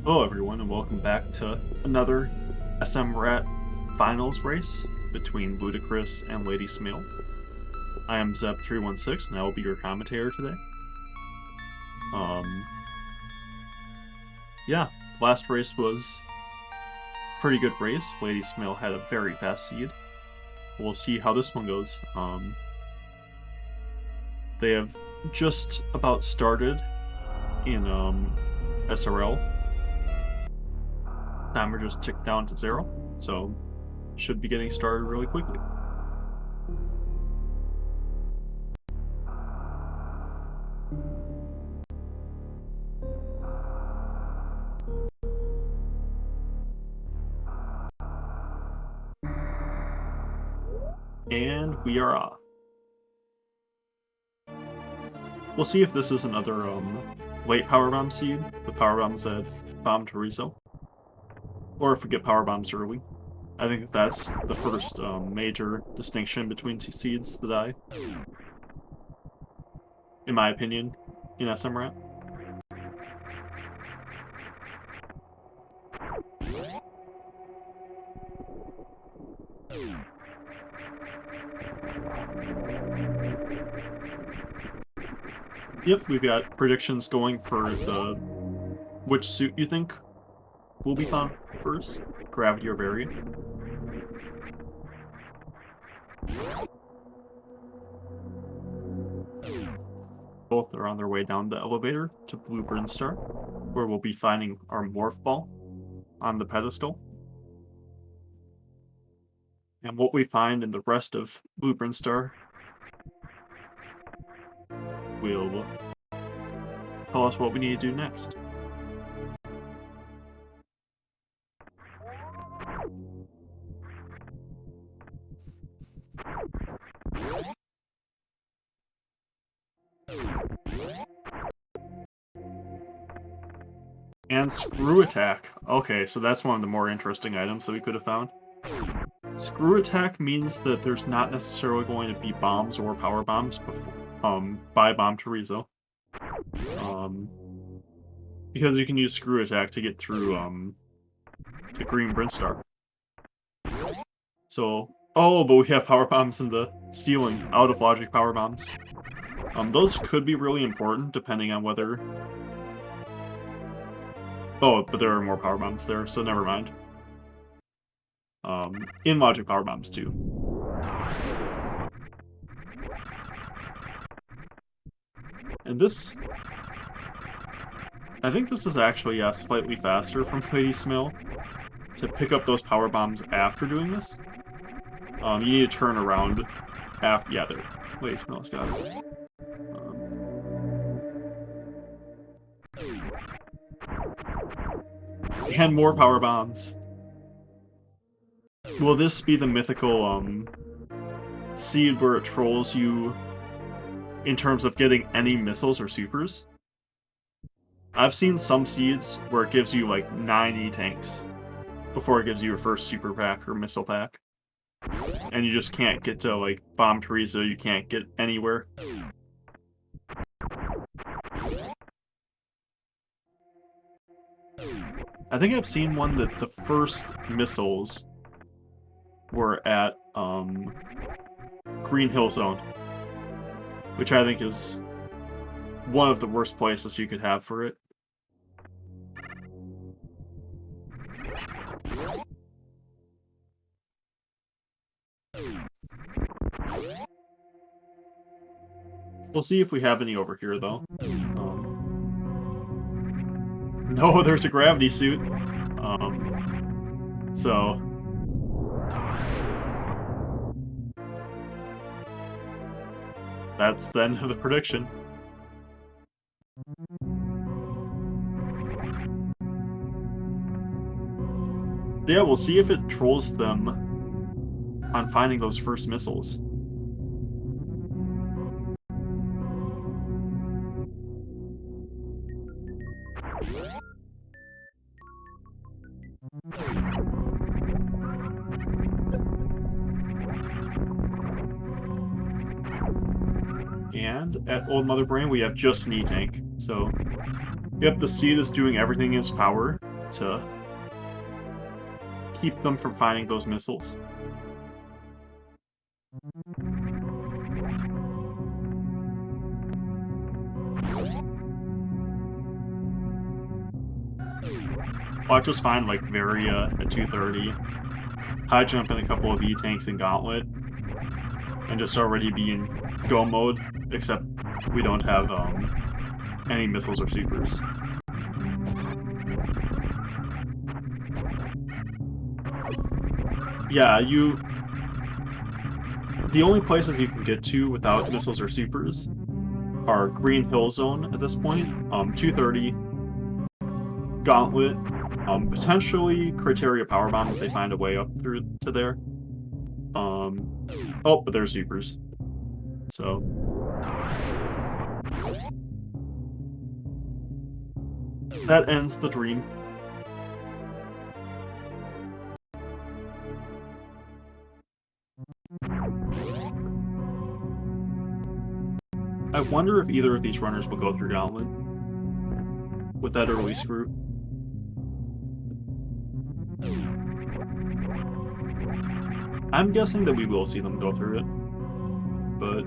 Hello everyone and welcome back to another SMRAT finals race between LudaChris and Lady Smale. I am Zeb316 and I will be your commentator today. Yeah, last race was a pretty good race. Lady Smale had a very fast seed. We'll see how this one goes. They have just about started in SRL. Timer just ticked down to 0, so should be getting started really quickly. And we are off. We'll see if this is another late powerbomb seed with powerbombs that bomb Torizo, or if we get powerbombs early. I think that's the first major distinction between two seeds that in my opinion, in SMRAT. Yep, we've got predictions going for which suit you think will be found first, Gravity or Variant. Both are on their way down the elevator to Blue Brinstar, where we'll be finding our Morph Ball on the pedestal. And what we find in the rest of Blue Brinstar will tell us what we need to do next. And Screw Attack. Okay, so that's one of the more interesting items that we could have found. Screw Attack means that there's not necessarily going to be bombs or power bombs before, by Bomb Torizo. Because you can use Screw Attack to get through to Green Brinstar. So, oh, but we have power bombs in the ceiling, out of logic power bombs. Those could be really important depending on whether. Oh, but there are more power bombs there, so never mind. In logic power bombs too. And this, I think this is actually slightly faster from Lady Smale to pick up those power bombs after doing this. You need to turn around after. Yeah, there. Lady Smale's got it. And more power bombs. Will this be the mythical seed where it trolls you in terms of getting any missiles or supers? I've seen some seeds where it gives you like 9 E-tanks before it gives you your first super pack or missile pack. And you just can't get to like Bomb Torizo, you can't get anywhere. I think I've seen one that the first missiles were at Green Hill Zone, which I think is one of the worst places you could have for it. We'll see if we have any over here, though. No, there's a gravity suit. So that's the end of the prediction. Yeah, we'll see if it trolls them on finding those first missiles. And at Old Mother Brain, we have just an E-tank. So, yep, the seed is doing everything in its power to keep them from finding those missiles. Watch us find like Varia at 230, high jump in a couple of E-tanks and Gauntlet, and just already be in go mode, except we don't have any missiles or supers. Yeah, the only places you can get to without missiles or supers are Green Hill Zone at this point, 230, Gauntlet, potentially Criteria Power Bomb if they find a way up through to there. Oh, but there's supers. So that ends the dream. I wonder if either of these runners will go through Gauntlet with that early screw. I'm guessing that we will see them go through it, but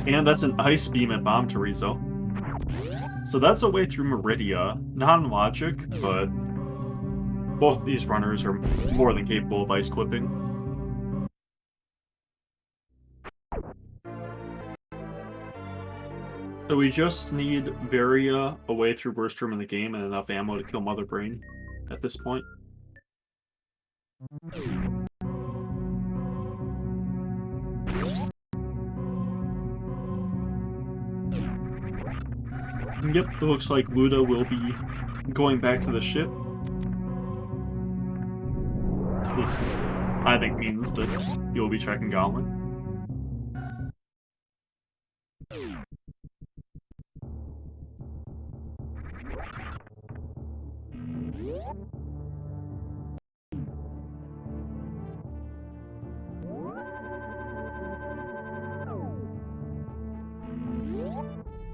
and that's an Ice Beam at Bomb Torizo. So that's a way through Meridia. Not in logic, but both these runners are more than capable of ice clipping. So we just need Varia a way through Burst Room in the game and enough ammo to kill Mother Brain at this point. Yep, it looks like Luda will be going back to the ship. This, I think, means that you'll be checking Gauntlet.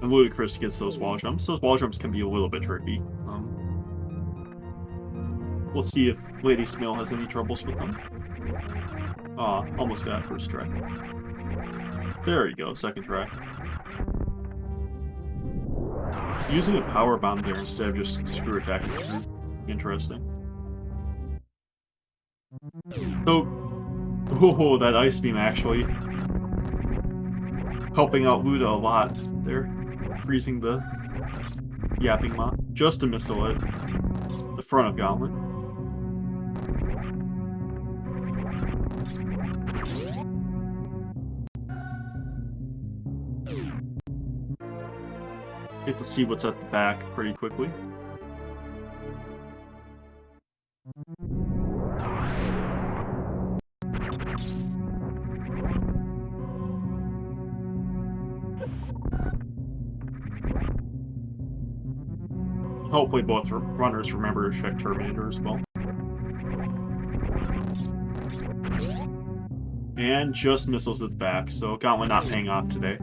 And LudaChris gets those wall jumps. Those wall jumps can be a little bit tricky. We'll see if Lady Smale has any troubles with them. Almost got first try. There you go, second try. Using a power bomb there instead of just screw attacking through. Interesting. So, oh, that Ice Beam actually helping out Luda a lot there. Freezing the Yapping Maw. Just a missile at the front of Gauntlet. Get to see what's at the back pretty quickly. Hopefully both runners remember to check Terminator as well. And just missiles at the back, so Gauntlet not paying off today.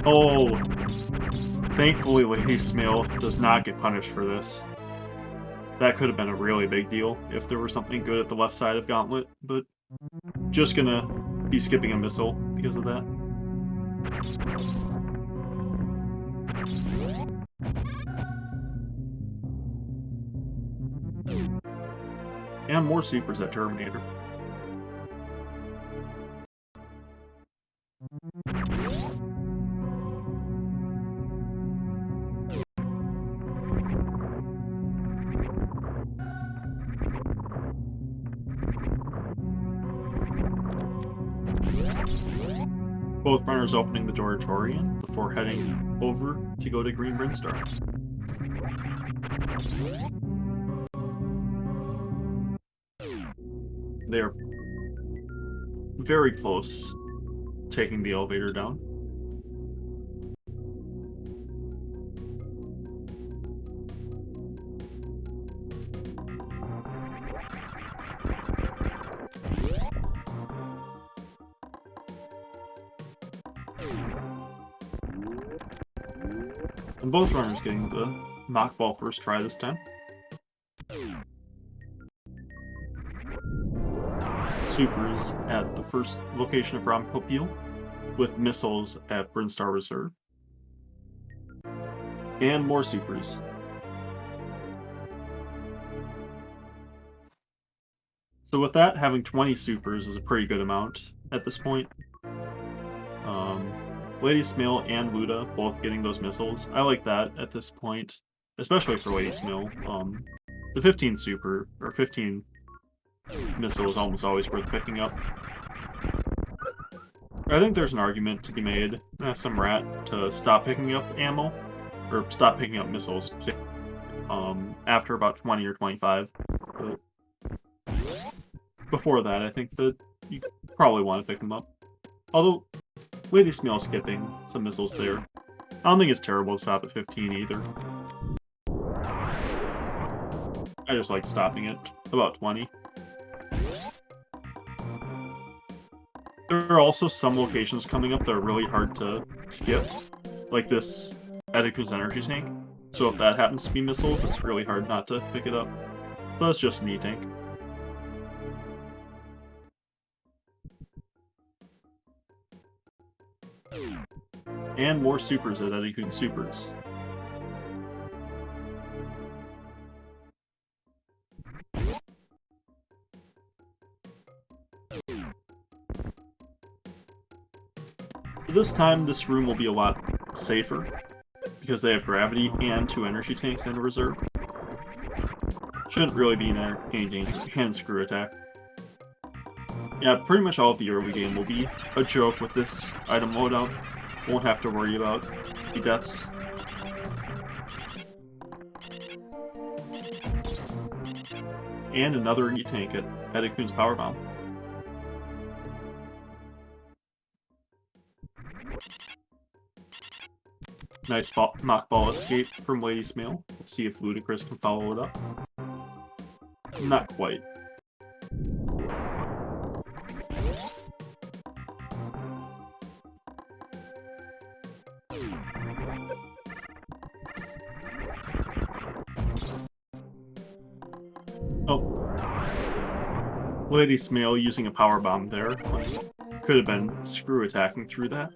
Oh! Thankfully Lady Smale does not get punished for this. That could have been a really big deal if there was something good at the left side of Gauntlet, but just gonna be skipping a missile because of that. And more supers at Terminator. Both runners opening the Doratorian before heading over to go to Green Brinstar. They are very close taking the elevator down. And both runners getting the knock ball first try this time. Supers at the first location of Rompopil, with missiles at Brinstar Reserve. And more supers. So with that, having 20 supers is a pretty good amount at this point. Lady Smil and Luda both getting those missiles. I like that at this point, especially for Lady Smil. The 15 super, or 15 missile is almost always worth picking up. I think there's an argument to be made, SMRAT, to stop picking up ammo, or stop picking up missiles, after about 20 or 25. But before that, I think that you probably want to pick them up. Although, Lady Smil skipping some missiles there. I don't think it's terrible to stop at 15 either. I just like stopping at about 20. There are also some locations coming up that are really hard to skip, like this Ediku's energy tank. So if that happens to be missiles, it's really hard not to pick it up. But it's just an E-tank. And more supers at Edikun supers. So this time, this room will be a lot safer, because they have gravity and 2 energy tanks in reserve. Shouldn't really be in any danger. Hand screw attack. Yeah, pretty much all of the early game will be a joke with this item loadout. Won't have to worry about the deaths. And another E-tank at Ediku's Power Bomb. Nice knock ball escape from Lady Smil. Let's see if LudaChris can follow it up. Not quite. Oh. Lady Smil using a power bomb there. Could have been screw attacking through that.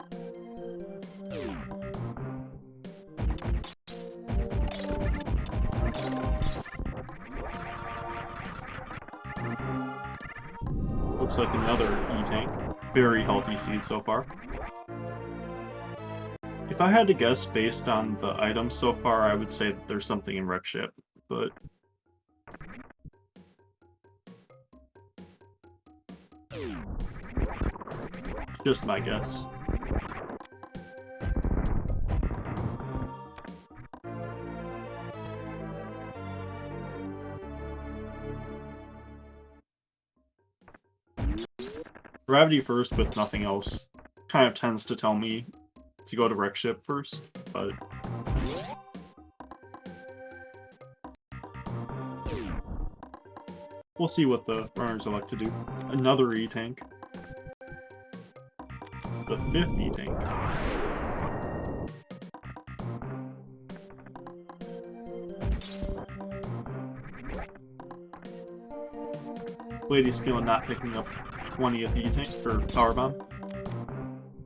Looks like another E-tank. Very healthy seed so far. If I had to guess based on the items so far, I would say that there's something in Wreck Ship, but... just my guess. Gravity first with nothing else kind of tends to tell me to go to Wreck Ship first, but... we'll see what the runners elect to do. Another E-tank. The 5th E-tank. Lady Skill not picking up 20th E-tank for Power Bomb.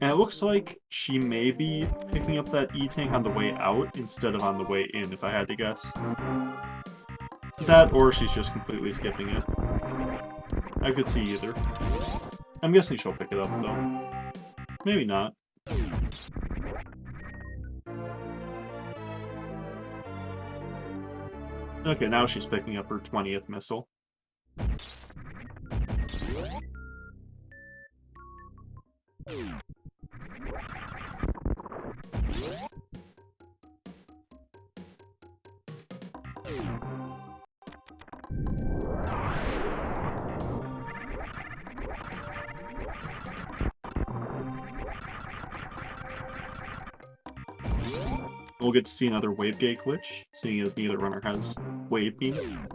And it looks like she may be picking up that E-tank on the way out instead of on the way in, if I had to guess. That, or she's just completely skipping it. I could see either. I'm guessing she'll pick it up, though. Maybe not. Okay, now she's picking up her 20th missile. We'll get to see another wave gate glitch, seeing as neither runner has wave beam.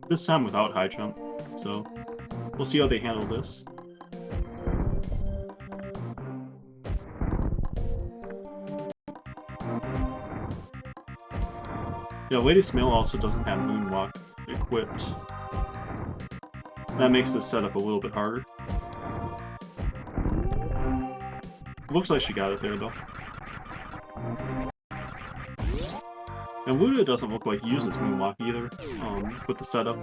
This time without high jump, so we'll see how they handle this. Yeah, Lady Smale also doesn't have Moonwalk equipped. That makes this setup a little bit harder. Looks like she got it there, though. And Luda doesn't look like he uses Moonwalk either, with the setup.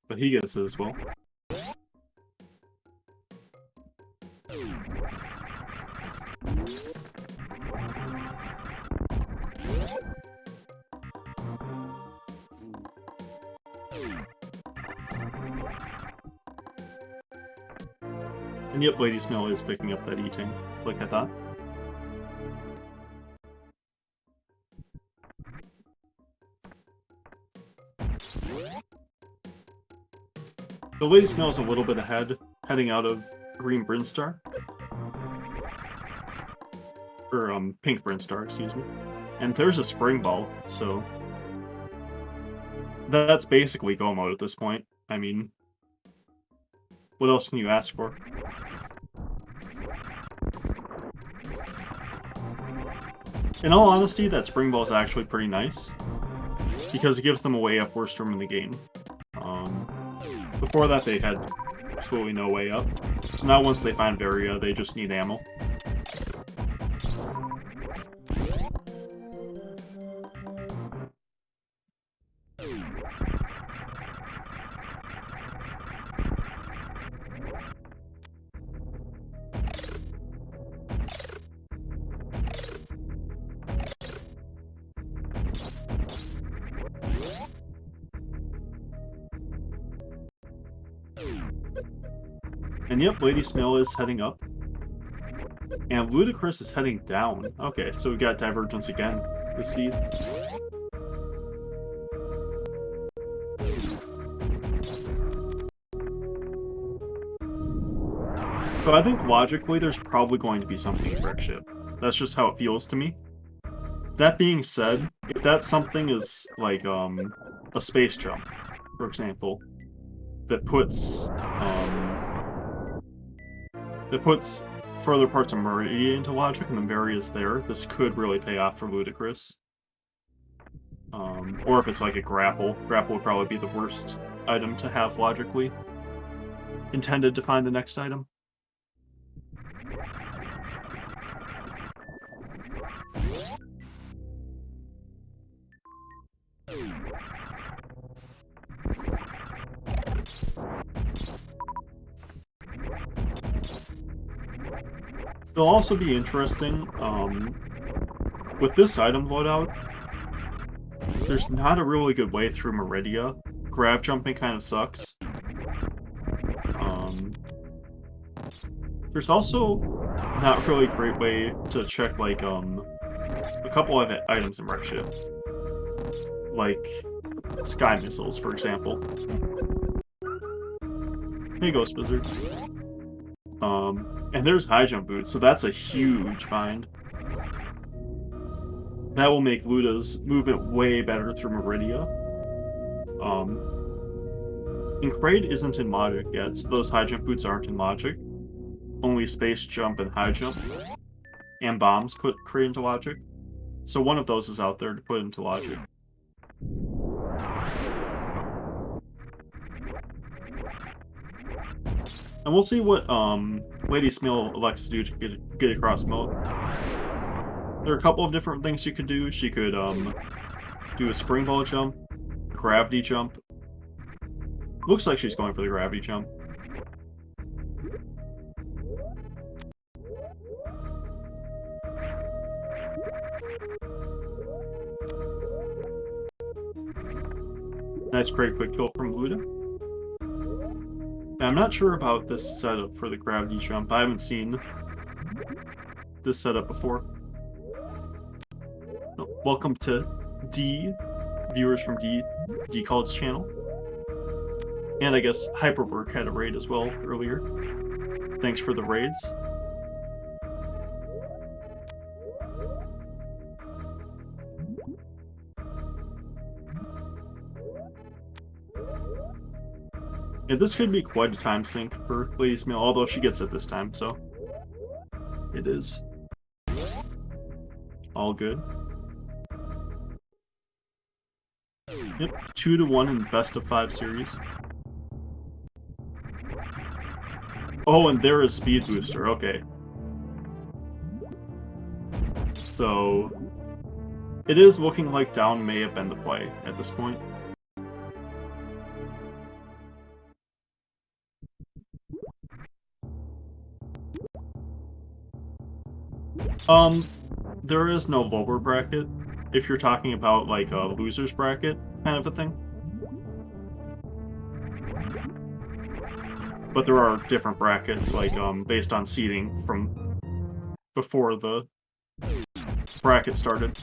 But he gets it as well. And yep, Lady Smale is picking up that E-Tank, like I thought. The Lady Smale is a little bit ahead, heading out of Green Brinstar. Or, Pink Brinstar, excuse me. And there's a Spring Ball, so... That's basically go mode at this point. I mean... What else can you ask for? In all honesty, that Spring Ball is actually pretty nice. Because it gives them a way up worst room in the game. Before that, they had absolutely no way up. So now once they find Varia, they just need ammo. And yep, Lady Smale is heading up. And LudaChris is heading down. Okay, so we got Divergence again. Let's see. So I think logically there's probably going to be something in Wreck Ship. That's just how it feels to me. That being said, if that something is like a space jump, for example, that puts further parts of Meridia into logic and then Varia's there, this could really pay off for LudaChris. Or if it's like a grapple. Grapple would probably be the worst item to have logically intended to find the next item. It'll also be interesting, with this item loadout, there's not a really good way through Meridia. Grav jumping kind of sucks. There's also not really a great way to check, like, a couple of items in Wreck Ship. Like, Sky Missiles, for example. Hey, Ghost Wizard. And there's High Jump Boots, so that's a huge find. That will make Luda's movement way better through Meridia. And Kraid isn't in Logic yet, so those High Jump Boots aren't in Logic. Only Space Jump and High Jump. And Bombs put Kraid into Logic. So one of those is out there to put into Logic. And we'll see what Lady Smale elects to do to get across mode. There are a couple of different things she could do. She could do a Spring Ball jump, Gravity jump. Looks like she's going for the Gravity jump. Nice great quick kill from Luda. I'm not sure about this setup for the Gravity jump. I haven't seen this setup before. Welcome to D, viewers from D College's channel. And I guess Hyperwork had a raid as well earlier. Thanks for the raids. Yeah, this could be quite a time sink for Lady Smale, although she gets it this time, so it is. all good. Yep, 2-1 in best of 5 series. Oh, and there is Speed Booster, okay. So, it is looking like down may have been the play at this point. There is no lower bracket, if you're talking about, like, a loser's bracket kind of a thing. But there are different brackets, like, based on seeding from before the bracket started.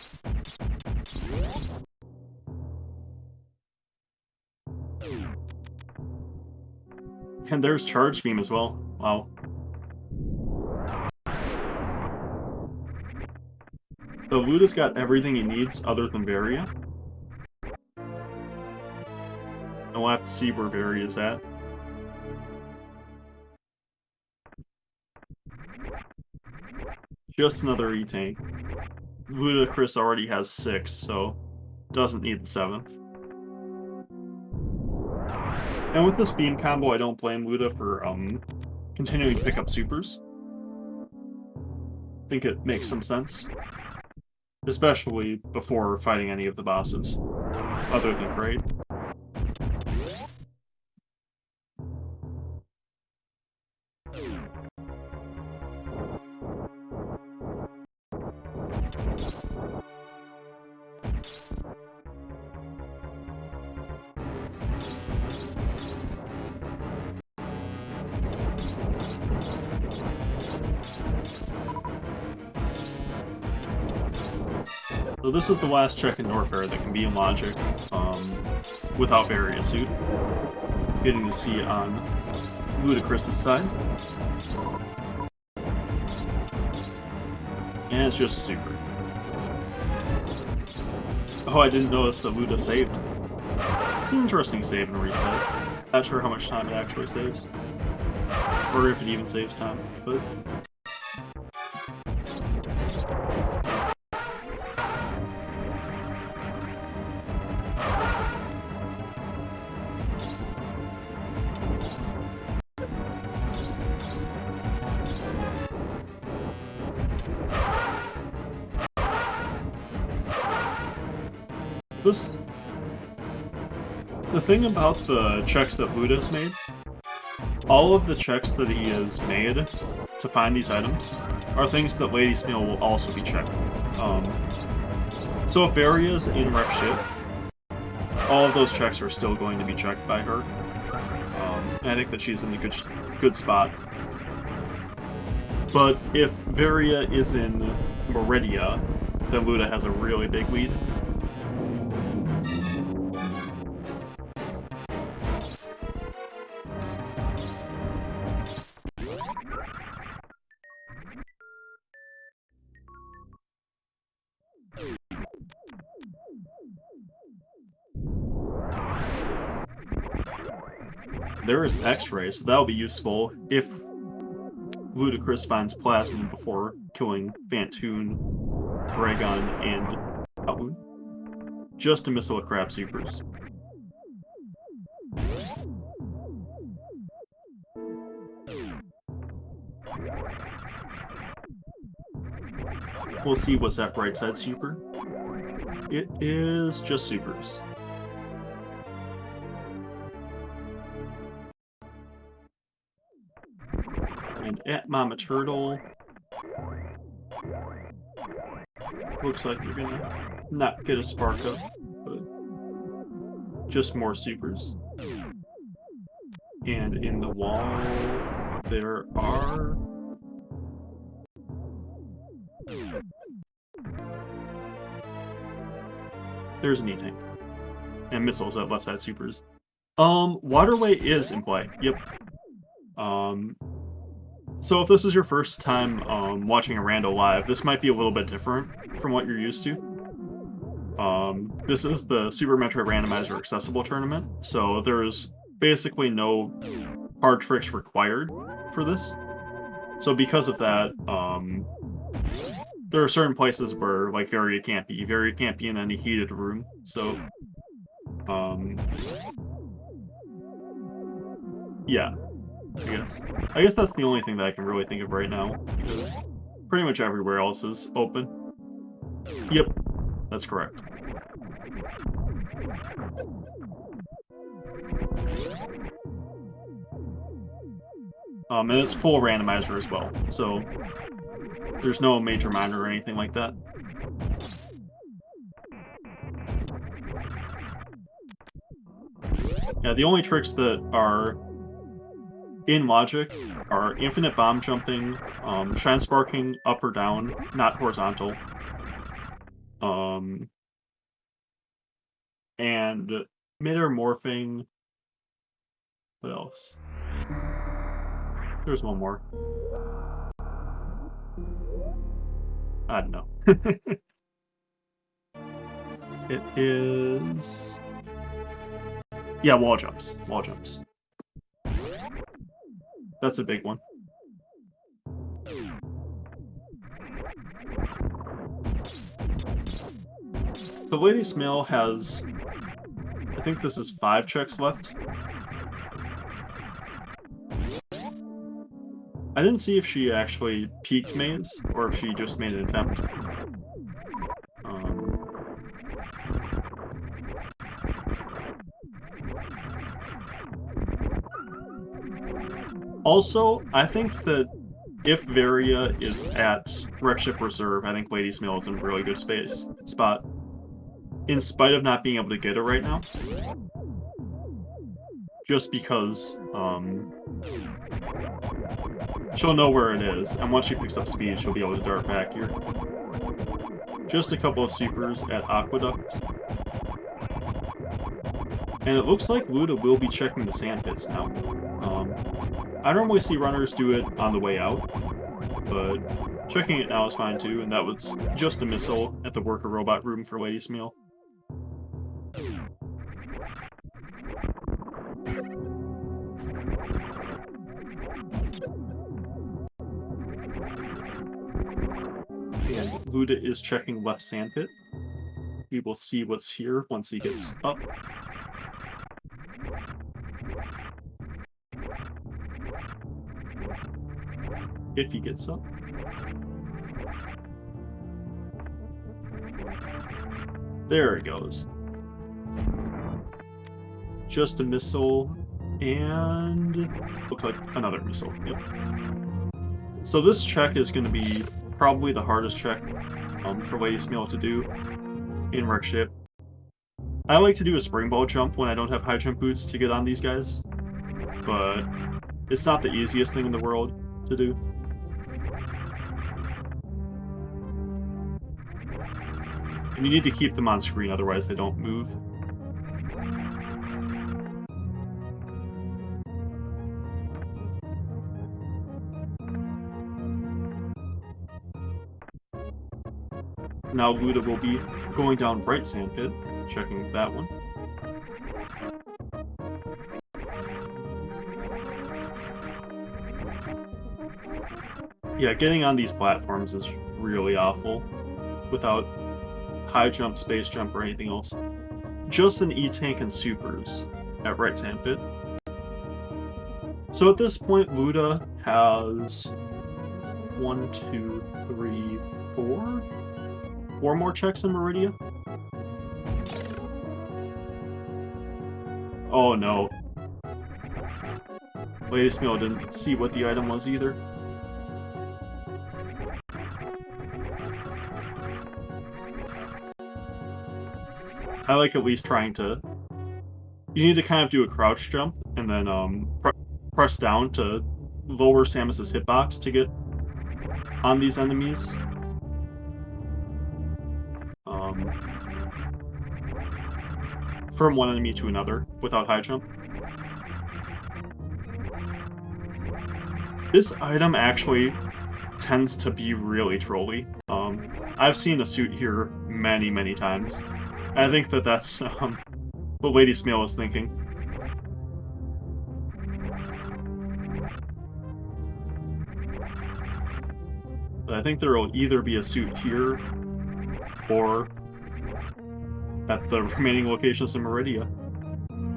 And there's Charge Beam as well. Wow. So Luda's got everything he needs other than Varia. And we'll have to see where Varia is at. Just another E-Tank. LudaChris already has 6, so doesn't need the 7th. And with this beam combo, I don't blame Luda for continuing to pick up supers. I think it makes some sense. Especially before fighting any of the bosses, other than Great. So this is the last check in Norfair that can be in Logic without Varia suit. Getting to see it on LudaChris' side. And it's just a super. Oh, I didn't notice that Luda saved. It's an interesting save and reset. Not sure how much time it actually saves. Or if it even saves time, but... The thing about the checks that Luda's made, all of the checks that he has made to find these items are things that Lady Smeal will also be checking. So if Varia's in rep shit, all of those checks are still going to be checked by her. And I think that she's in a good spot. But if Varia is in Meridia, then Luda has a really big lead. There is X-Ray, so that'll be useful if LudaChris finds Plasma before killing Phantoon, Dragon, and Calhoun. Just to missile a crab supers. We'll see what's that right side super. It is just supers. And at Mama Turtle, looks like we're gonna not get a spark up, but just more supers. And in the wall, there are... There's an E-Tank. And missiles at left side supers. Waterway is in play, yep. So if this is your first time watching a rando live, this might be a little bit different from what you're used to. This is the Super Metroid Randomizer Accessible Tournament, so there's basically no hard tricks required for this. So because of that, there are certain places where, like, Varia can't be. Varia can't be in any heated room, so... yeah, I guess. I guess that's the only thing that I can really think of right now, because pretty much everywhere else is open. Yep, that's correct. And it's full randomizer as well, so there's no major minor or anything like that. Yeah, the only tricks that are in logic are infinite bomb jumping, shine sparking up or down, not horizontal, and mid-air morphing. What else? There's one more. I don't know. It is... yeah, wall jumps. Wall jumps. That's a big one. The Lady Smale has... I think this is 5 checks left. I didn't see if she actually peaked maze, or if she just made an attempt. Also, I think that if Varia is at Wreckship Reserve, I think Lady Smale is in a really good spot. In spite of not being able to get it right now. Just because, she'll know where it is, and once she picks up speed, she'll be able to dart back here. Just a couple of supers at Aqueduct. And it looks like Luda will be checking the sand pits now. I normally see runners do it on the way out, but checking it now is fine too, and that was just a missile at the worker robot room for Lady Smale. And Luda is checking left sandpit. We will see what's here once he gets up. If he gets up. There it goes. Just a missile, and looks like another missile. Yep. So this check is going to be probably the hardest check for Lady Smale to do in Wreckship. I like to do a springboard jump when I don't have high jump boots to get on these guys, but it's not the easiest thing in the world to do. And you need to keep them on screen, otherwise they don't move. Now Luda will be going down right sandpit, checking that one. Yeah, getting on these platforms is really awful without high jump, space jump, or anything else. Just an E-tank and supers at right sandpit. So at this point, Luda has 1, 2, 3, 4? 4 more checks in Meridia? Oh no. Lady Smale didn't see what the item was either. I like at least trying to... You need to kind of do a crouch jump, and then press down to lower Samus's hitbox to get on these enemies. From one enemy to another without high jump. This item actually tends to be really trolly. I've seen a suit here many, many times. I think that that's what Lady Smale is thinking. But I think there will either be a suit here or at the remaining locations in Meridia.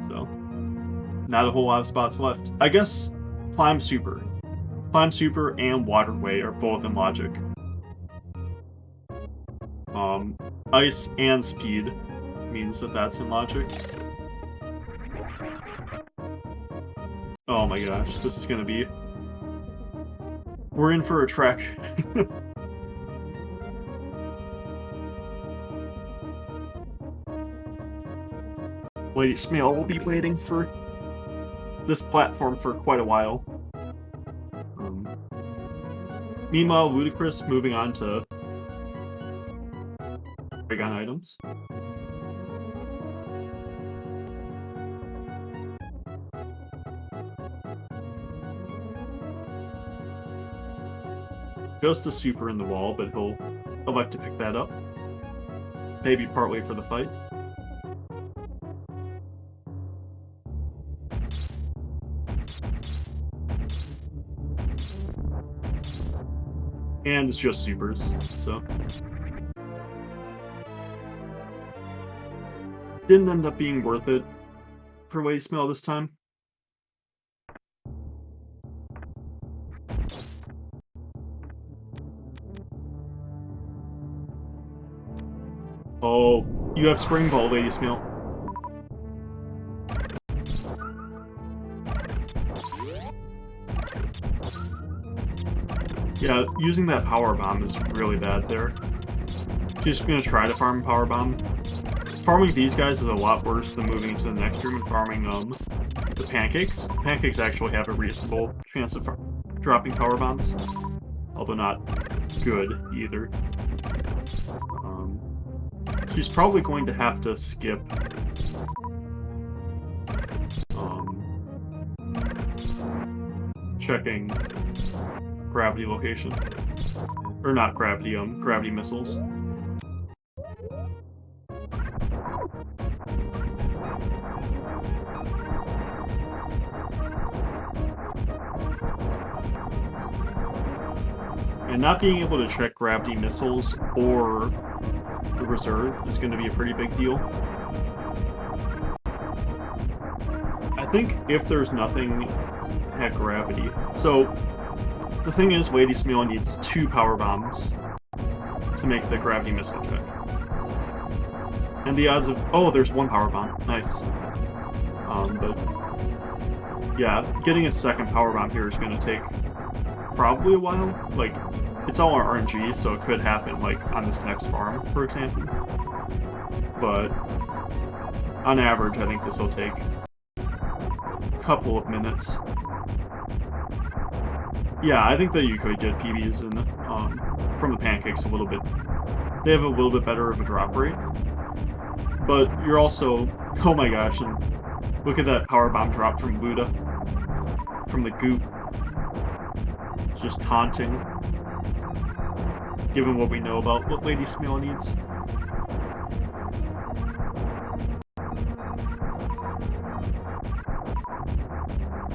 So, not a whole lot of spots left. I guess Climb Super. Climb Super and Waterway are both in Logic. Ice and Speed means that that's in Logic. Oh my gosh, this is gonna be... We're in for a trek. Lady Smale will be waiting for this platform for quite a while. Meanwhile, LudaChris moving on to Dragon items. Just a super in the wall, but he'll elect to pick that up. Maybe partway for the fight. And it's just supers, so... Didn't end up being worth it for Lady Smell this time. Oh, you have Spring Ball, Lady Smell. Yeah, using that Power Bomb is really bad there. She's gonna try to farm Power Bomb. Farming these guys is a lot worse than moving into the next room and farming the Pancakes. Pancakes actually have a reasonable chance of dropping Power Bombs, although not good either. She's probably going to have to skip checking gravity location. Or not gravity, gravity missiles. And not being able to check gravity missiles or the reserve is going to be a pretty big deal. I think if there's nothing at gravity... So, the thing is, Lady Smile needs 2 Power Bombs to make the gravity missile check. And the odds of... Oh, there's 1 Power Bomb. Nice. But... Yeah, getting a second Power Bomb here is going to take probably a while. Like, it's all RNG, so it could happen, like, on this next farm, for example. But, on average, I think this will take a couple of minutes. Yeah, I think that you could get PBs in, from the Pancakes a little bit. They have a little bit better of a drop rate. But you're also... Oh my gosh, and look at that Power Bomb drop from Luda. From the goop. Just taunting. Given what we know about what Lady Smile needs.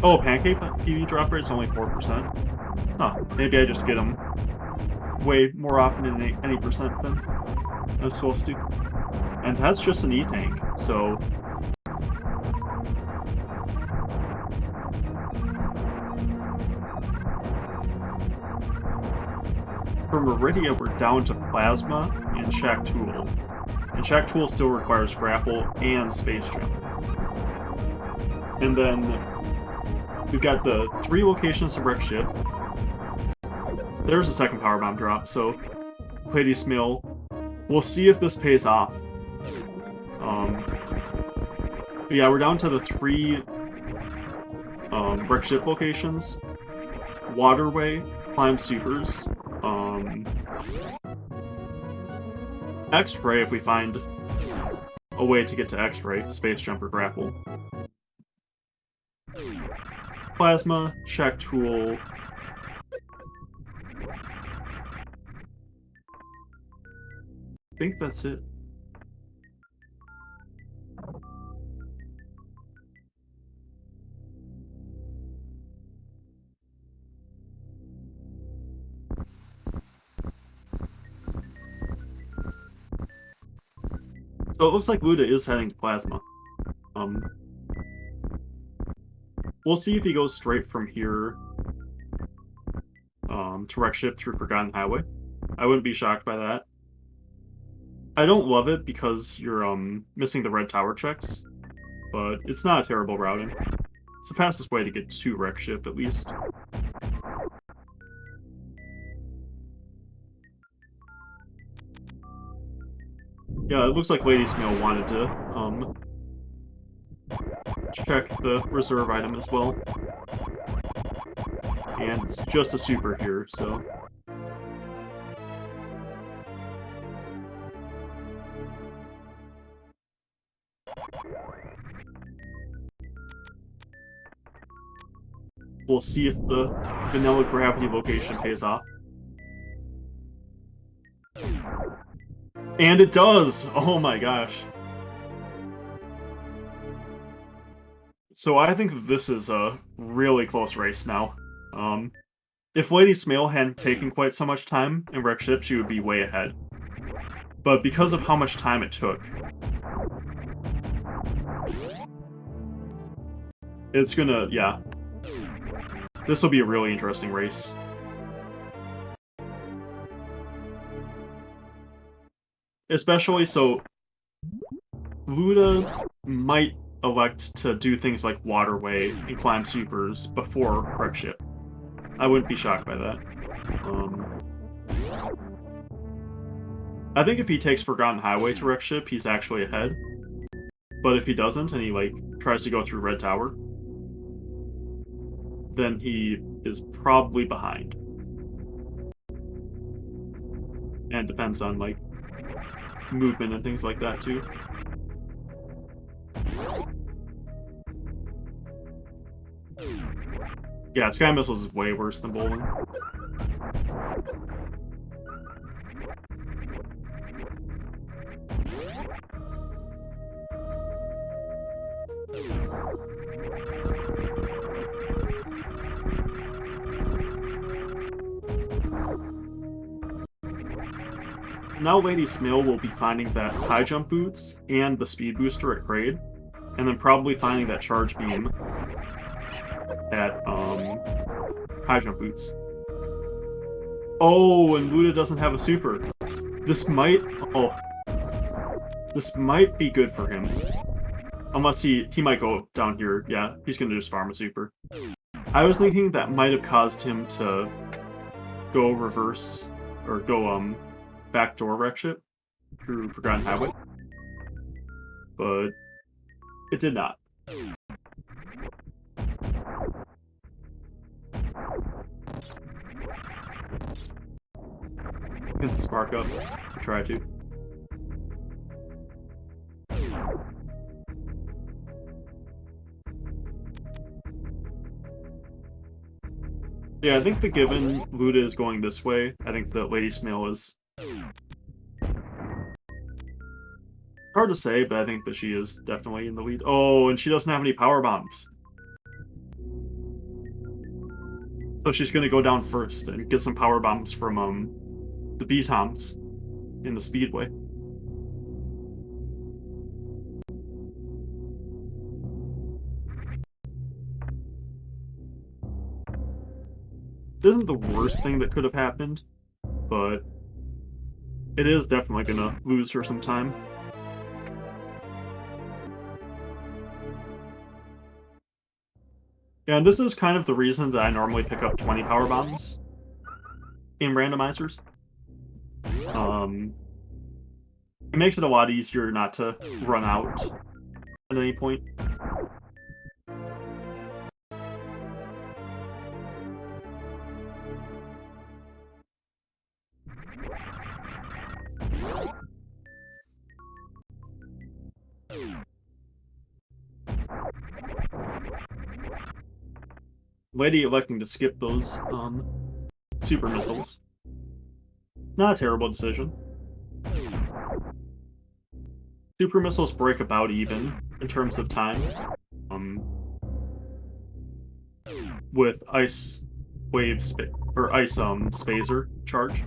Oh, Pancake PV drop rate is only 4%. Huh, maybe I just get them way more often than any percent than I'm supposed to. And that's just an E-Tank, so... For Meridia, we're down to Plasma and Shack Tool. And Shack Tool still requires Grapple and Space Jump. And then we've got the 3 locations to wreck ship. There's a second Power Bomb drop, so Lady Smile, we'll see if this pays off. But yeah, we're down to the 3 wreck ship locations. Waterway, Climb Supers, X-Ray if we find a way to get to X-Ray, Space Jump or Grapple. Plasma, Shack Tool. I think that's it. So it looks like Luda is heading to Plasma. We'll see if he goes straight from here to wreck ship through Forgotten Highway. I wouldn't be shocked by that. I don't love it because you're missing the red tower checks, but it's not a terrible routing. It's the fastest way to get to wreck ship, at least. Yeah, it looks like Lady's Mail wanted to check the reserve item as well. And it's just a super here, so... We'll see if the vanilla gravity location pays off. And it does! Oh my gosh. So I think that this is a really close race now. If Lady Smail hadn't taken quite so much time in wreck ship, she would be way ahead. But because of how much time it took, it's gonna, yeah. This will be a really interesting race. Especially so, Luda might elect to do things like Waterway and climb supers before wreck ship. I wouldn't be shocked by that. I think if he takes Forgotten Highway to wreck ship, he's actually ahead. But if he doesn't, and he, like, tries to go through Red Tower, then he is probably behind. And depends on, like, movement and things like that, too. Yeah, Sky Missiles is way worse than bowling. Now Lady Smail will be finding that high jump boots and the speed booster at Kraid, and then probably finding that charge beam at high jump boots. Oh, and Luda doesn't have a super. This might be good for him. Unless he might go down here. Yeah, he's gonna just farm a super. I was thinking that might have caused him to go reverse or go backdoor wreck ship through Forgotten Highway. But it did not. Gonna spark up. Try to. Yeah, I think the given Luda is going this way. I think that Lady Smail is... It's hard to say, but I think that she is definitely in the lead. Oh, and she doesn't have any power bombs. So she's gonna go down first and get some power bombs from the B-Toms in the Speedway. It isn't the worst thing that could have happened, but it is definitely gonna lose her some time. And this is kind of the reason that I normally pick up 20 power bombs in randomizers. It makes it a lot easier not to run out at any point. Lady electing to skip those super missiles. Not a terrible decision. Super missiles break about even in terms of time. With ice wave or ice spazer charge.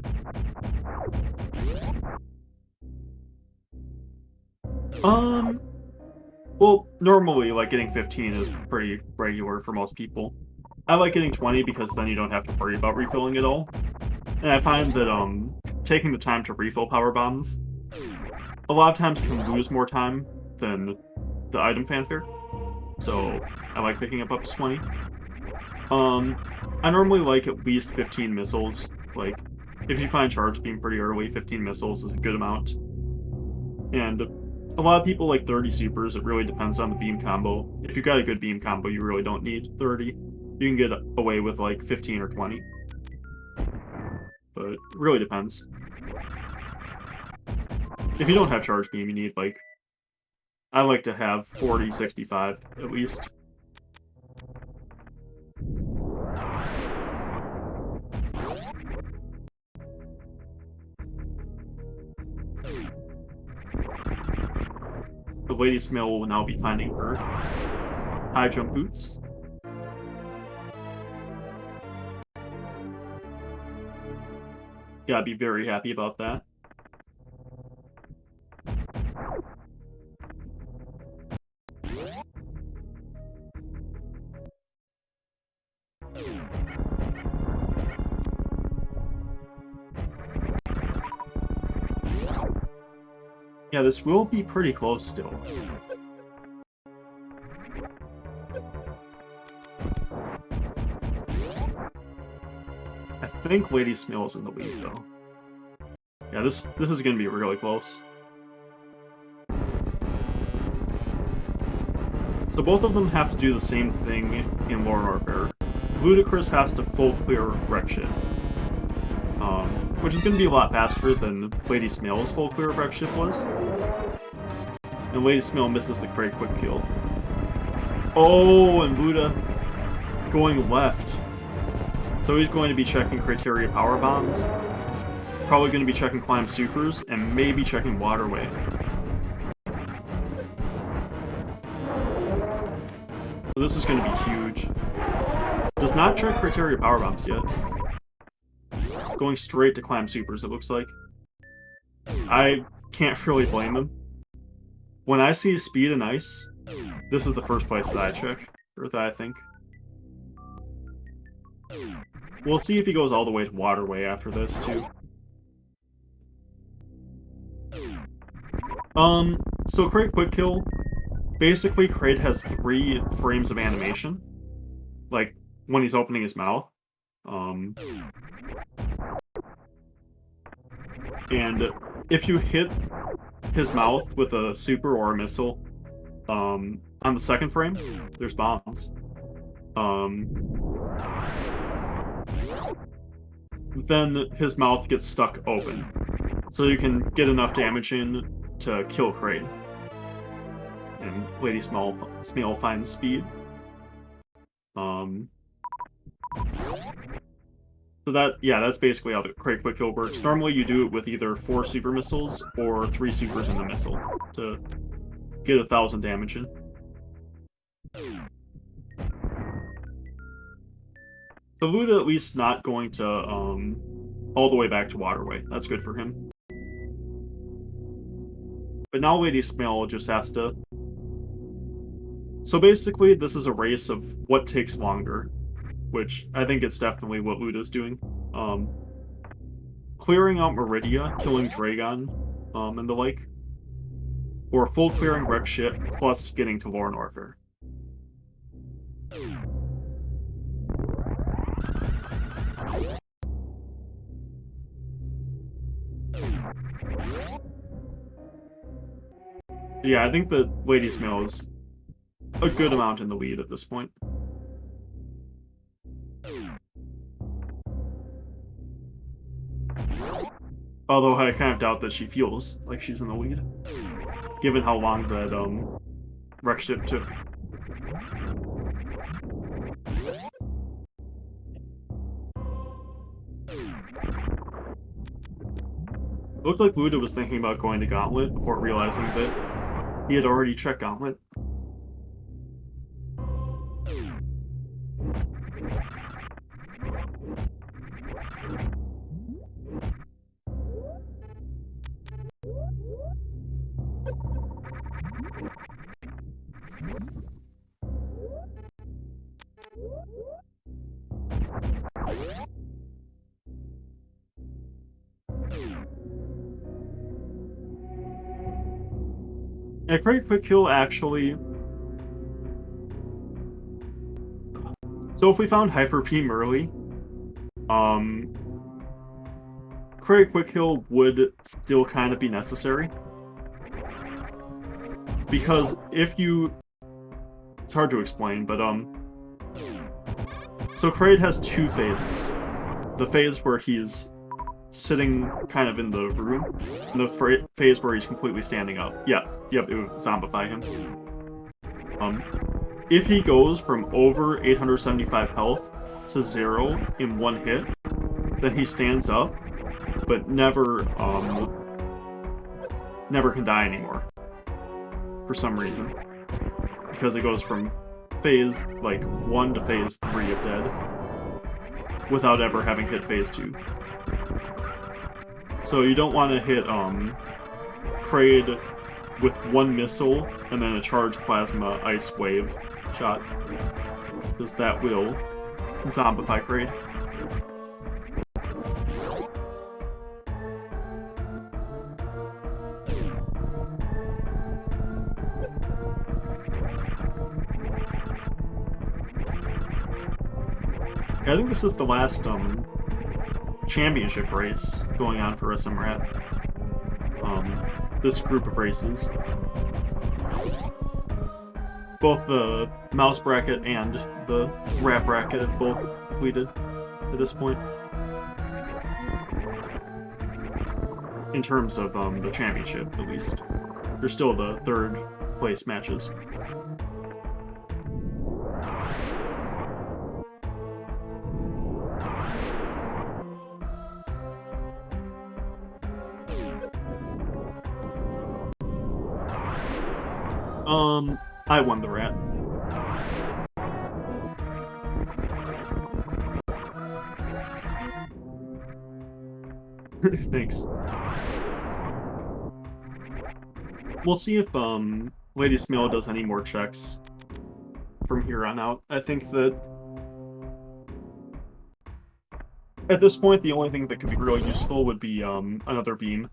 Well, normally, like, getting 15 is pretty regular for most people. I like getting 20 because then you don't have to worry about refilling it all. And I find that, taking the time to refill power bombs a lot of times can lose more time than the item fanfare, so I like picking up to 20. Um, I normally like at least 15 missiles. Like, if you find charge beam pretty early, 15 missiles is a good amount. And a lot of people like 30 supers. It really depends on the beam combo. If you've got a good beam combo, you really don't need 30. You can get away with like 15 or 20. But it really depends. If you don't have charge beam, you need like, I like to have 40, 65 at least. The Lady Smell will now be finding her high jump boots. Gotta be very happy about that. Yeah, this will be pretty close still. I think Lady Smill's in the lead, though. Yeah, this is gonna be really close. So both of them have to do the same thing in Lore Warfare. LudaChris has to full clear wreck ship. Which is gonna be a lot faster than Lady Smill's full clear wreck ship was. And Lady Smill misses the great quick kill. Oh, and Luda going left. So he's going to be checking criteria power bombs. Probably going to be checking climb supers, and maybe checking waterway. So this is going to be huge. Does not check criteria power bombs yet. Going straight to climb supers, it looks like. I can't really blame him. When I see speed and ice, this is the first place that I check, or that I think. We'll see if he goes all the way to waterway after this, too. So Crate Quick Kill, basically Crate has 3 frames of animation. Like, when he's opening his mouth. And if you hit his mouth with a super or a missile, on the second frame, there's bombs. Then his mouth gets stuck open. So you can get enough damage in to kill Crate. And Lady Smell finds speed. So that's basically how the Crate Quick Kill works. Normally you do it with either 4 super missiles or 3 supers in the missile to get 1,000 damage in. So Luda at least not going to all the way back to waterway. That's good for him. But now Lady Smell just has to... So basically, this is a race of what takes longer, which I think it's definitely what Luda's doing. Clearing out Meridia, killing Dragon, and the like, or full clearing wreck ship, plus getting to Lore Warfare. Yeah, I think that Lady Smell is a good amount in the lead at this point. Although I kind of doubt that she feels like she's in the lead, given how long that wreck ship took. It looked like Luda was thinking about going to Gauntlet before realizing that he had already checked Gauntlet. A Quick Kill actually... So if we found Hyper Beam early, Quick Kill would still kind of be necessary. Because if you... It's hard to explain, but so Kraid has two phases. The phase where he's sitting kind of in the room, and the phase where he's completely standing up. Yep, it would zombify him. If he goes from over 875 health to 0 in one hit, then he stands up, but never can die anymore. For some reason. Because it goes from phase, 1 to phase 3 of dead, without ever having hit phase 2. So you don't want to hit, Kraid with one missile, and then a charged plasma ice wave shot. Because that will zombify Kraid. I think this is the last championship race going on for SMRAT. This group of races. Both the mouse bracket and the rat bracket have both completed at this point. In terms of the championship, at least. There's still the third place matches. I won the rat. Thanks. We'll see if Lady Smile does any more checks from here on out. I think that at this point the only thing that could be really useful would be another beam.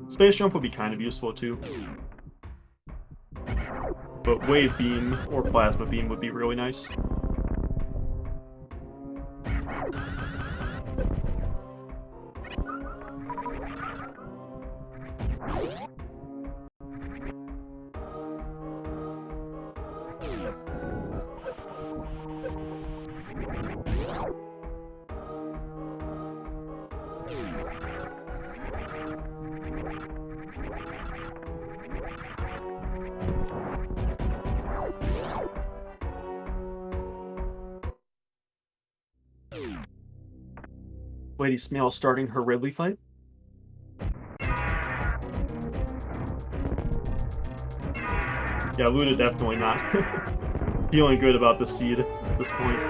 Space Jump would be kind of useful too. But Wave Beam or Plasma Beam would be really nice. Lady Smile starting her Ridley fight. Yeah, Luda definitely not feeling good about the seed at this point.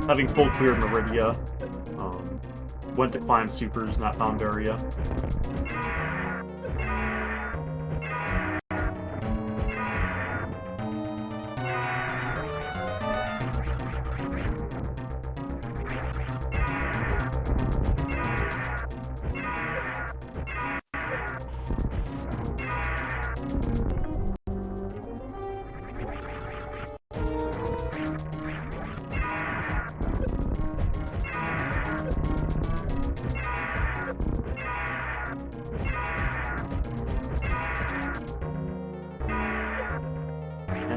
Having full cleared Meridia, went to climb supers, not found Daria.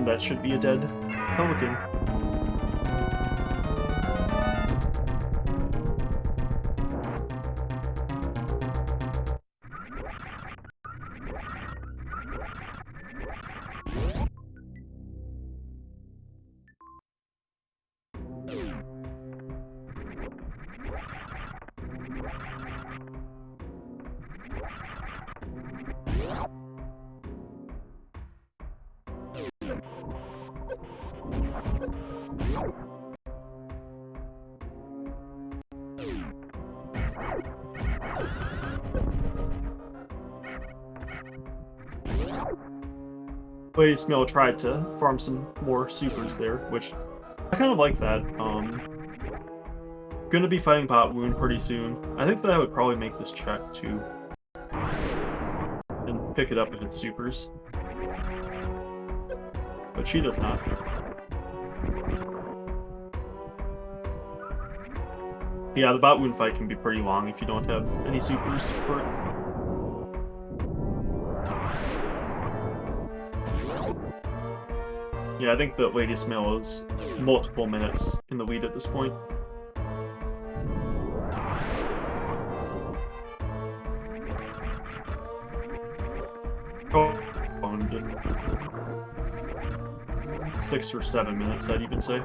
That should be a dead pelican. Lady Smile tried to farm some more supers there, which I kind of like that. gonna be fighting Bot Wound pretty soon. I think that I would probably make this check too. And pick it up if it's supers. But she does not. Yeah, the Bot Wound fight can be pretty long if you don't have any supers for it. Yeah, I think that Lady Smell is multiple minutes in the lead at this point. Oh, 6 or 7 minutes, I'd even say.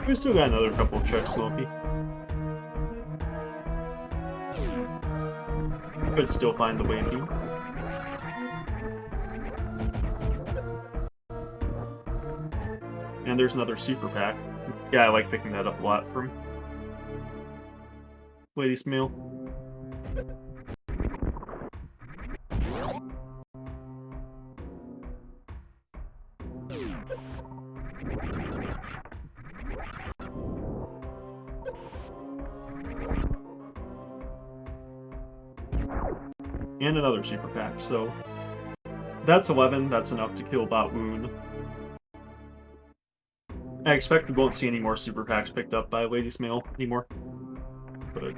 We still got another couple of checks, Smokey. Could still find the wave beam. And there's another super pack. Yeah, I like picking that up a lot from Lady Smale. And another super pack, so that's 11. That's enough to kill Bot Wound. I expect we won't see any more super packs picked up by Lady Smale anymore. But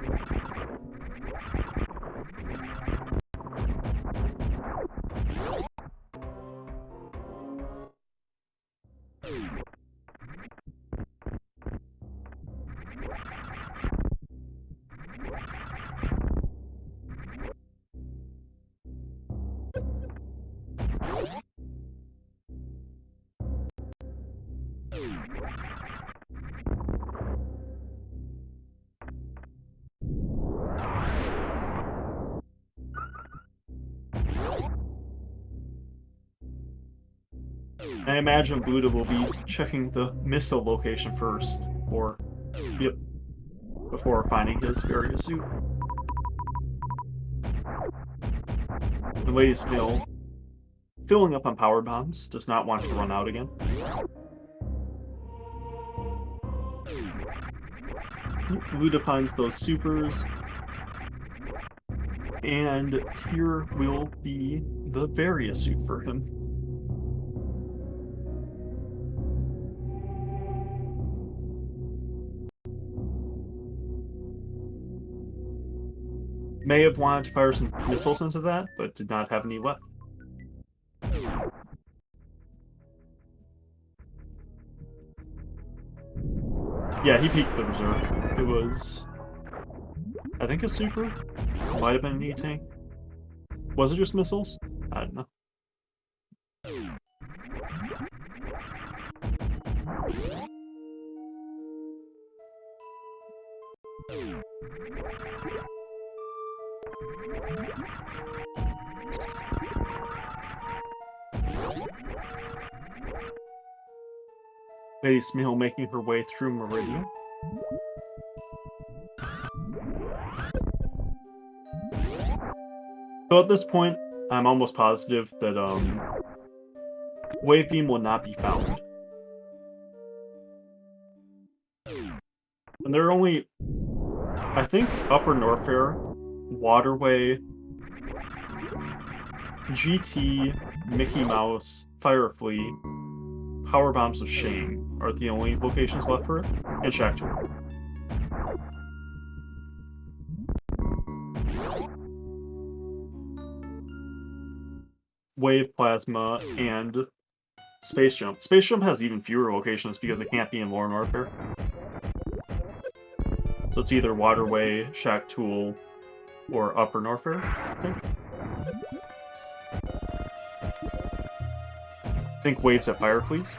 I imagine Luda will be checking the missile location first, before finding his various suit. The Lady Smale, filling up on power bombs, does not want to run out again. Luda finds those supers, and here will be the Varia suit for him. May have wanted to fire some missiles into that, but did not have any left. Yeah, he peaked the reserve. It was, I think, a super? Might have been an E-tank. Was it just missiles? I don't know. Lady Smale making her way through Meridian. So at this point, I'm almost positive that Wave Beam will not be found. And there are only, I think, Upper Norfair, Waterway, GT, Mickey Mouse, Firefly, Power Bombs of Shame are the only locations left for it, and Shack Tool. Wave Plasma and Space Jump. Space Jump has even fewer locations because it can't be in Lower Norfair. So it's either Waterway, Shack Tool, or Upper Norfair, I think. I think Wave's at Fireflies.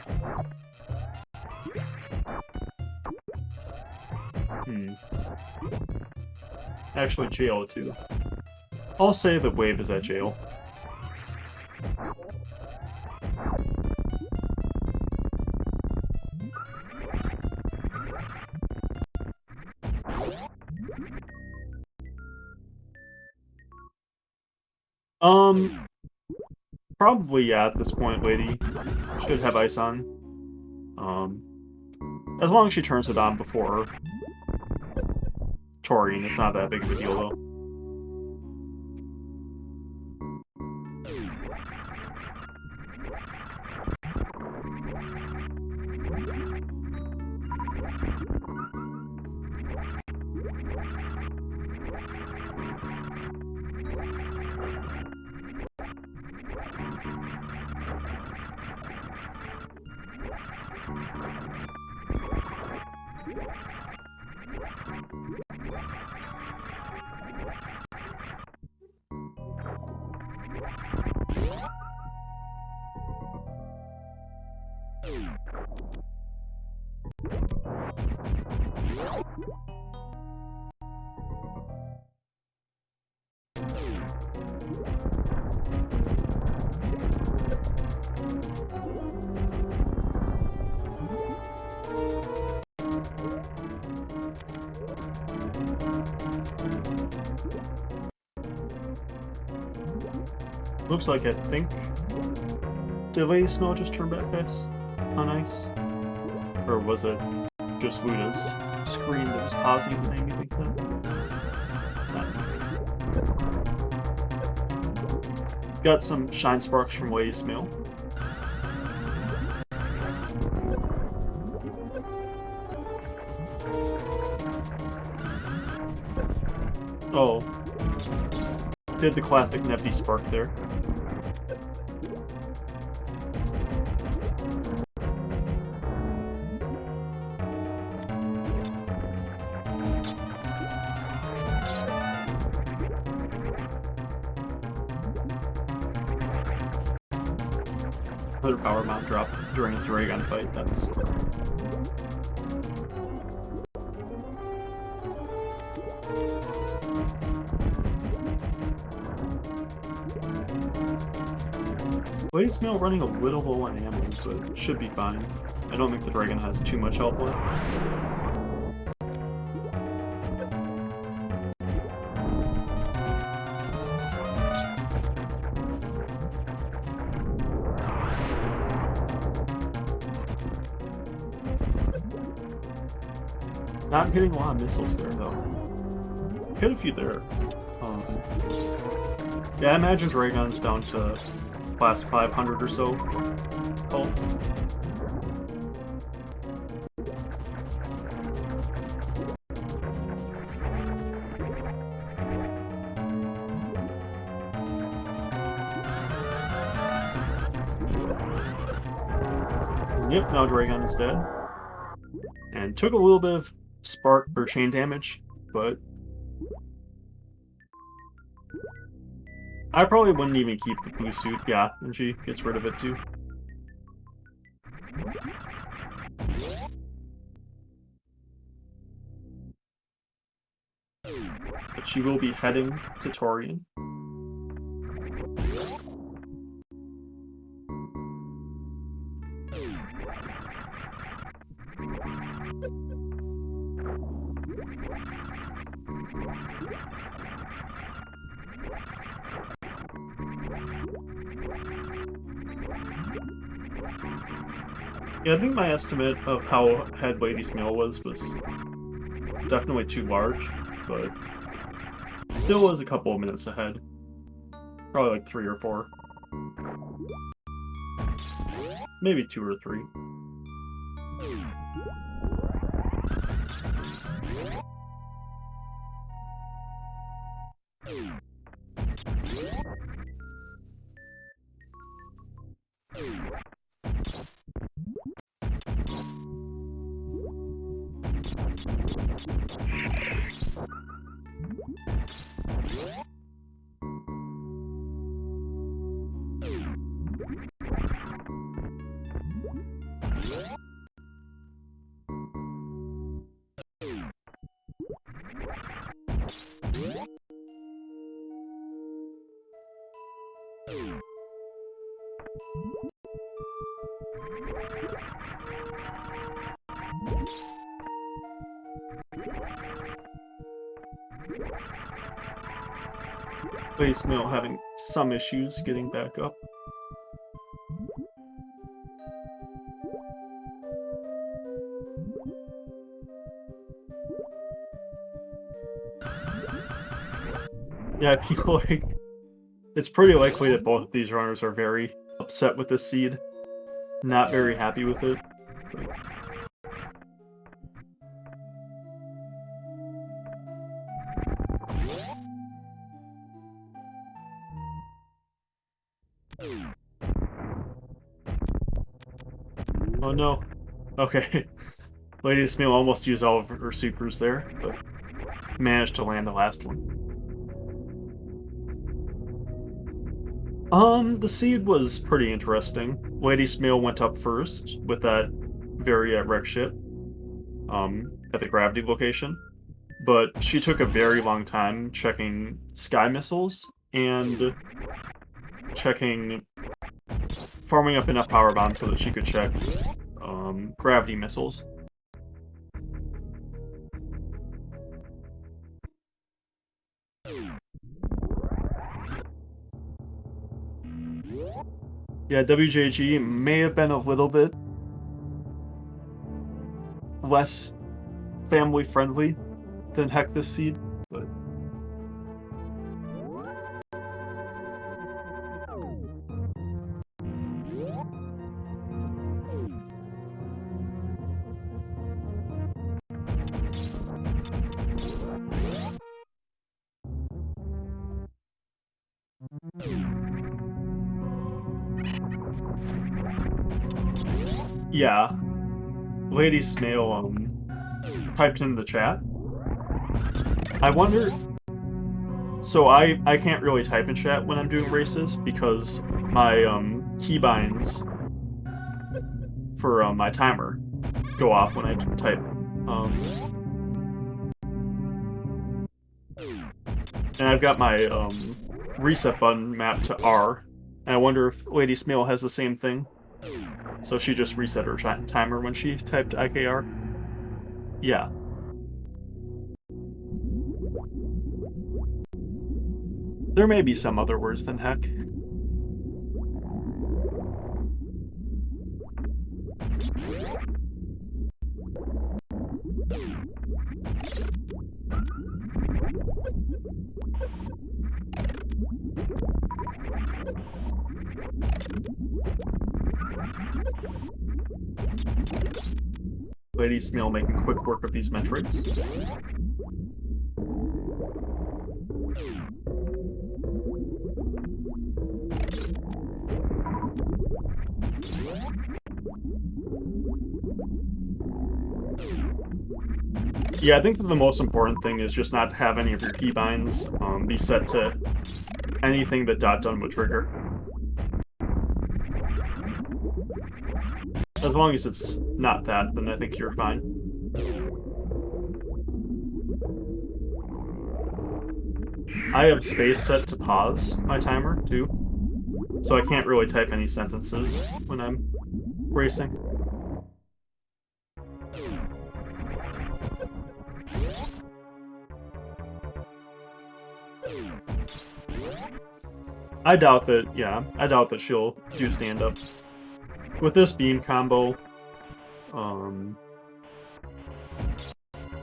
Actually, Jail too. I'll say that Wave is at Jail. Probably, yeah, at this point, lady. Should have ice on. As long as she turns it on before Torian, it's not that big of a deal, though. Looks like I think... Did Lady Snow just turn back ice on ice? Or was it just Luda's screen that was pausing and made me think that? Got some Shine Sparks from Lady Snow. Oh. Did the classic Neffy Spark there. Another power mount drop during a Dragon fight, that's... Lady Snow running a little low on ammo, but should be fine. I don't think the Dragon has too much health left. Not hitting a lot of missiles there, though. Hit a few there. Yeah, I imagine Dragon's down to class 500 or so health. Yep, now Dragon is dead. And took a little bit of spark or chain damage, but I probably wouldn't even keep the blue suit, yeah, and she gets rid of it too. But she will be heading to Torian. Yeah, I think my estimate of how ahead Lady Snow was definitely too large, but still was a couple of minutes ahead. Probably like 3 or 4. Maybe 2 or 3. Lady Smale having some issues getting back up. Yeah, I feel like it's pretty likely that both of these runners are very upset with this seed. Not very happy with it. But... Oh no. Okay. Lady Smale almost used all of her supers there, but managed to land the last one. The seed was pretty interesting. Lady Smale went up first with that very wreck ship, at the gravity location, but she took a very long time checking sky missiles and farming up enough power bombs so that she could check, gravity missiles. Yeah, WJG may have been a little bit less family-friendly than Heck this seed, but... Yeah. Lady Smale, typed in the chat. I wonder... So I can't really type in chat when I'm doing races because my, keybinds for, my timer go off when I type. And I've got my, reset button mapped to R. And I wonder if Lady Smale has the same thing. So she just reset her timer when she typed IKR. Yeah. There may be some other words than heck. Lady Smale making quick work of these metrics. Yeah, I think that the most important thing is just not to have any of your keybinds be set to anything that .done would trigger. As long as it's not that, then I think you're fine. I have space set to pause my timer, too. So I can't really type any sentences when I'm racing. I doubt that she'll do stand-up. With this beam combo,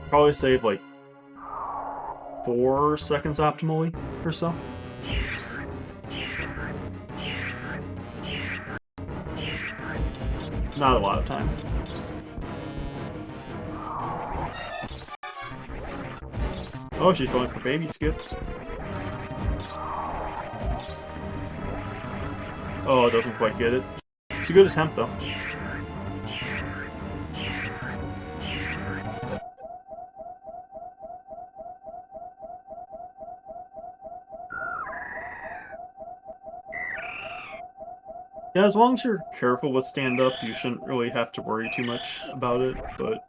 probably save, like, 4 seconds optimally, or so. Not a lot of time. Oh, she's going for baby skip. Oh, it doesn't quite get it. It's a good attempt, though. Yeah, as long as you're careful with stand-up, you shouldn't really have to worry too much about it, but...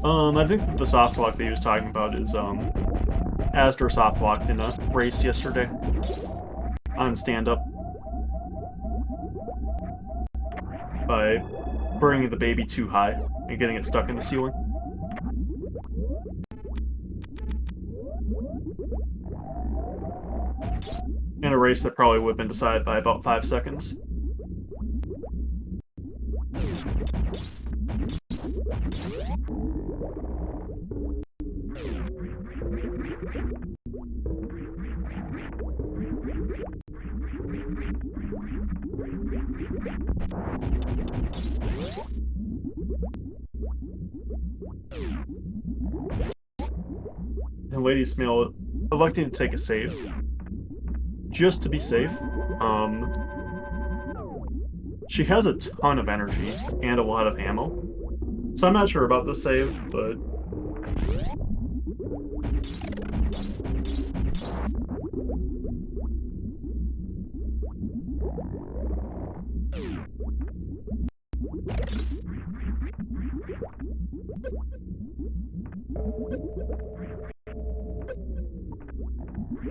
I think that the soft lock that he was talking about is, Astor soft locked in a race yesterday on stand-up by bringing the baby too high and getting it stuck in the ceiling. in a race that probably would have been decided by about 5 seconds. And Lady Smale electing to take a save. Just to be safe. She has a ton of energy and a lot of ammo. So I'm not sure about the save, but...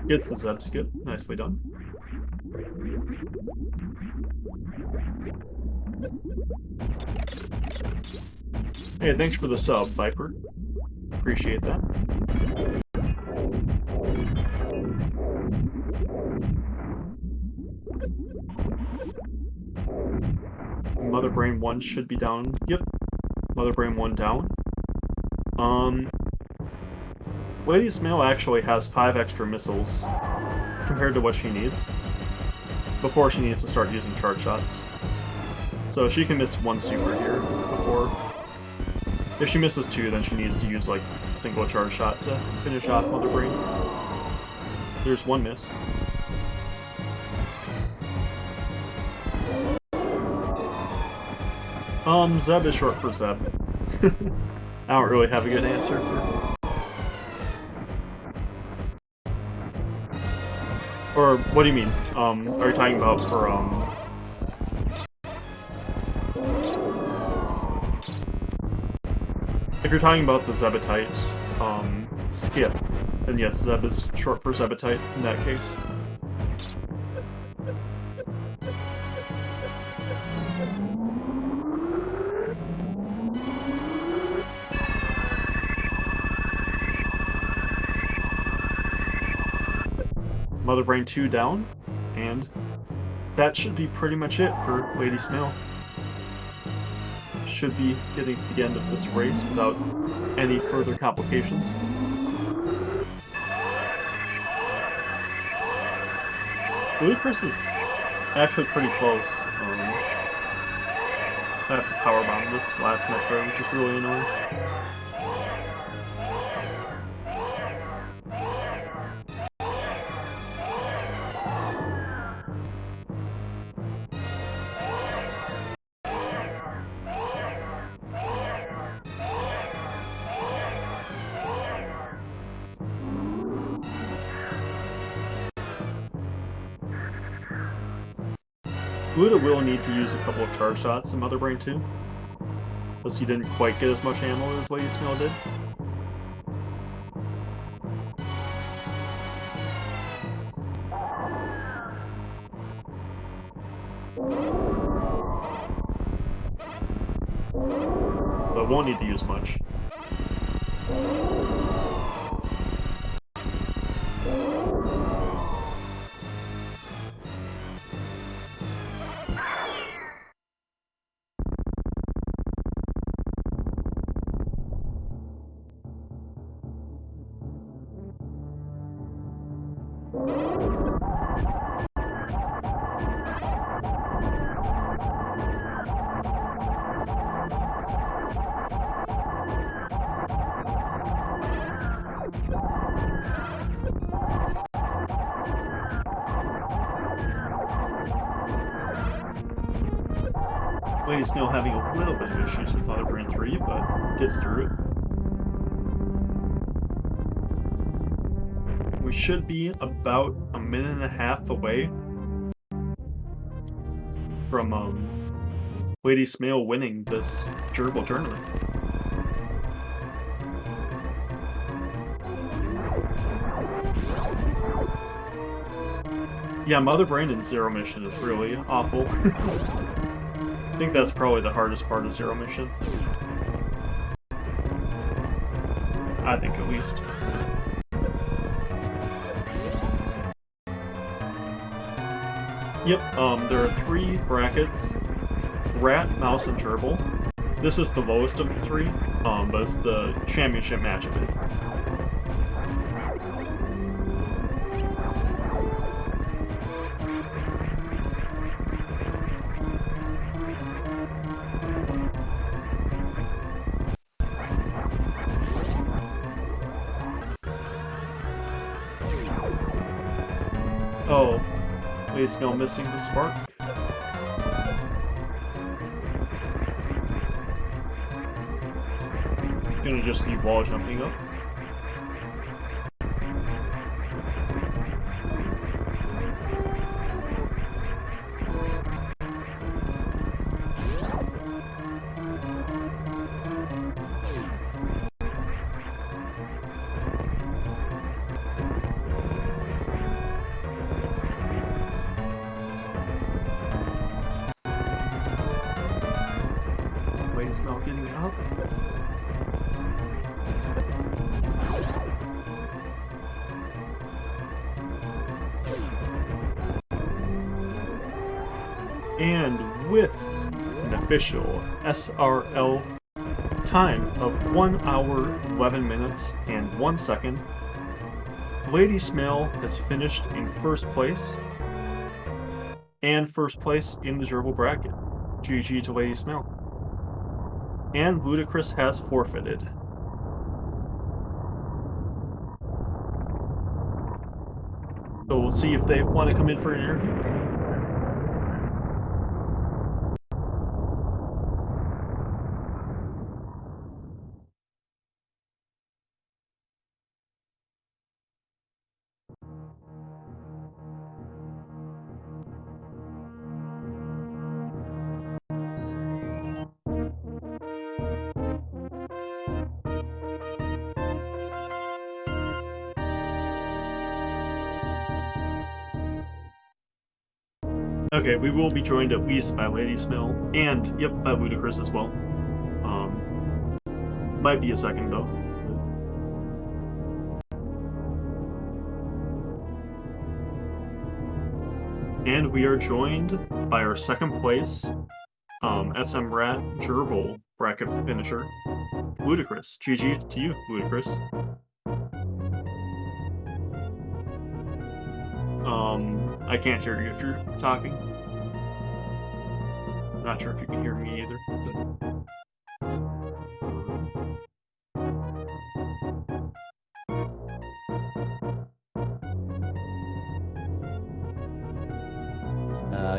Gets the Zeb skip. Nicely done. Hey, thanks for the sub, Viper. Appreciate that. Mother Brain 1 should be down. Yep. Mother Brain 1 down. Lady Smale actually has 5 extra missiles compared to what she needs before she needs to start using charge shots. So she can miss 1 super here before. If she misses 2, then she needs to use like a single charge shot to finish off Mother Brain. There's 1 miss. Zeb is short for Zeb. I don't really have a good answer for... Or, what do you mean? Are you talking about for, If you're talking about the Zebetite, skip, then yes, Zeb is short for Zebetite in that case. Mother Brain 2 down, and that should be pretty much it for Lady Smale. Should be getting to the end of this race without any further complications. LudaChris is actually pretty close. I have to powerbomb this last metro, which is really annoying. Luda will need to use a couple of charge shots in Mother Brain 2. Plus he didn't quite get as much ammo as Lady Smale did. But won't need to use much. Lady Smale having a little bit of issues with Mother Brain 3, but gets through it. We should be about a minute and a half away from Lady Smale winning this gerbil tournament. Yeah, Mother Brain in Zero Mission is really awful. I think that's probably the hardest part of Zero Mission. I think, at least. Yep, there are 3 brackets: rat, mouse, and gerbil. This is the lowest of the 3, but it's the championship match of it. Oh, wait, it's now missing the spark. Gonna just be wall jumping up. Wait, it's not getting up. And with an official SRL time of 1 hour, 11 minutes, and 1 second, Lady Smell has finished in first place, and first place in the gerbil bracket. GG to Lady Smell. And LudaChris has forfeited. So we'll see if they want to come in for an interview. Okay, we will be joined at least by Lady Smell, and, yep, by LudaChris as well. Might be a second, though. And we are joined by our second place, SMRAT gerbil bracket finisher, LudaChris. GG to you, LudaChris. I can't hear you if you're talking. Not sure if you can hear me either.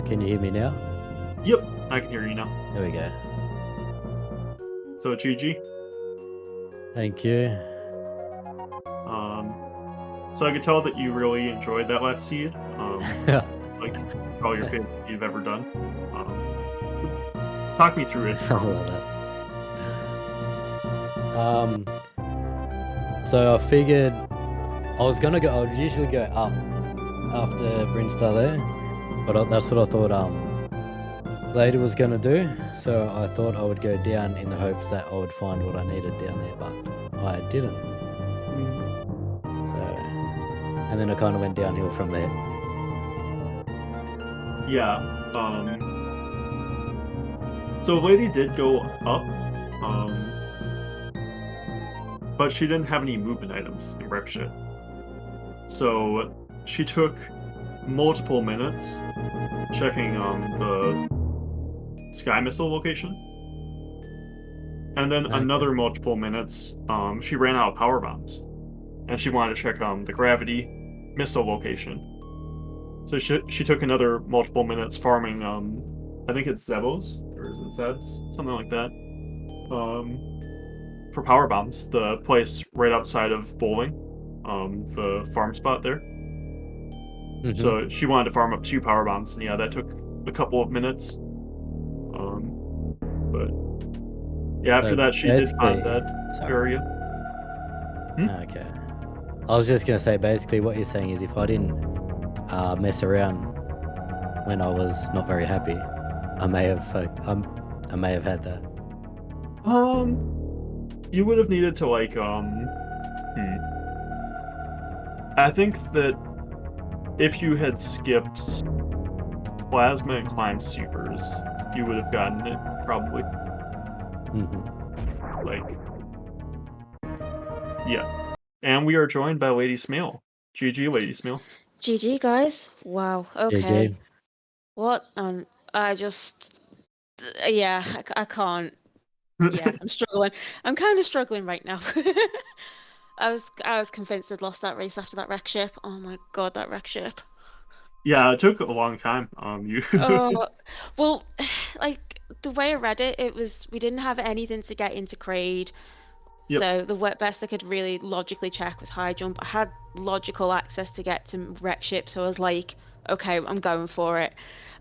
Can you hear me now? Yep, I can hear you now. There we go. So GG. Thank you. So I could tell that you really enjoyed that last seed. Like probably your favorite seed you've ever done. Talk me through it. Something like that. So I figured I would usually go up after Brinstar there, but that's what I thought Lady was gonna do. So I thought I would go down in the hopes that I would find what I needed down there, but I didn't. And then I kind of went downhill from there. Yeah. So Lady did go up, but she didn't have any movement items in wreck shit. So she took multiple minutes checking the sky missile location, and then another multiple minutes. She ran out of power bombs, and she wanted to check the gravity missile location. So she took another multiple minutes farming, I think it's Zevos, or is it Zebs? Something like that. For power bombs, the place right outside of Bowling, the farm spot there. So she wanted to farm up 2 power bombs, and yeah, that took a couple of minutes. But yeah, after that, she did find that area. Okay. I was just gonna say, basically, what you're saying is, if I didn't mess around when I was not very happy, I may have had that. You would have needed to like I think that if you had skipped plasma and climb supers, you would have gotten it probably. Like, yeah. And we are joined by Lady Smale. GG, Lady Smale. GG, guys. Wow. Okay. GG. What? I just. Yeah, I can't. Yeah, I'm struggling. I'm kind of struggling right now. I was convinced I'd lost that race after that wreck ship. Oh my God, that wreck ship. Yeah, it took a long time. You. Oh, well, like the way I read it, it was we didn't have anything to get into Kraid. Yep. So the best I could really logically check was high jump. I had logical access to get to wreck ship, so I was like, okay, I'm going for it.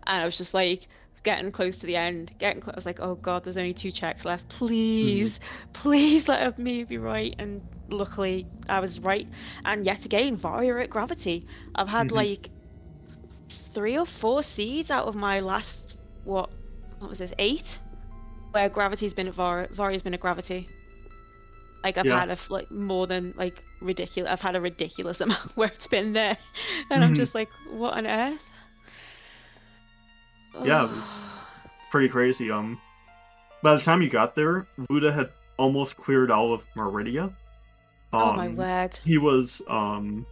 And I was just like getting close to the end, I was like, oh God, there's only 2 checks left. Please, please let me be right. And luckily I was right. And yet again, Varia at gravity. I've had like 3 or 4 seeds out of my last what was this, 8? Where gravity's been at Varia's been at gravity. Like I've had like more than like ridiculous. I've had a ridiculous amount where it's been there, and I'm just like, what on earth? Yeah, it was pretty crazy. By the time you got there, Luda had almost cleared all of Meridia. Oh my word! He was onto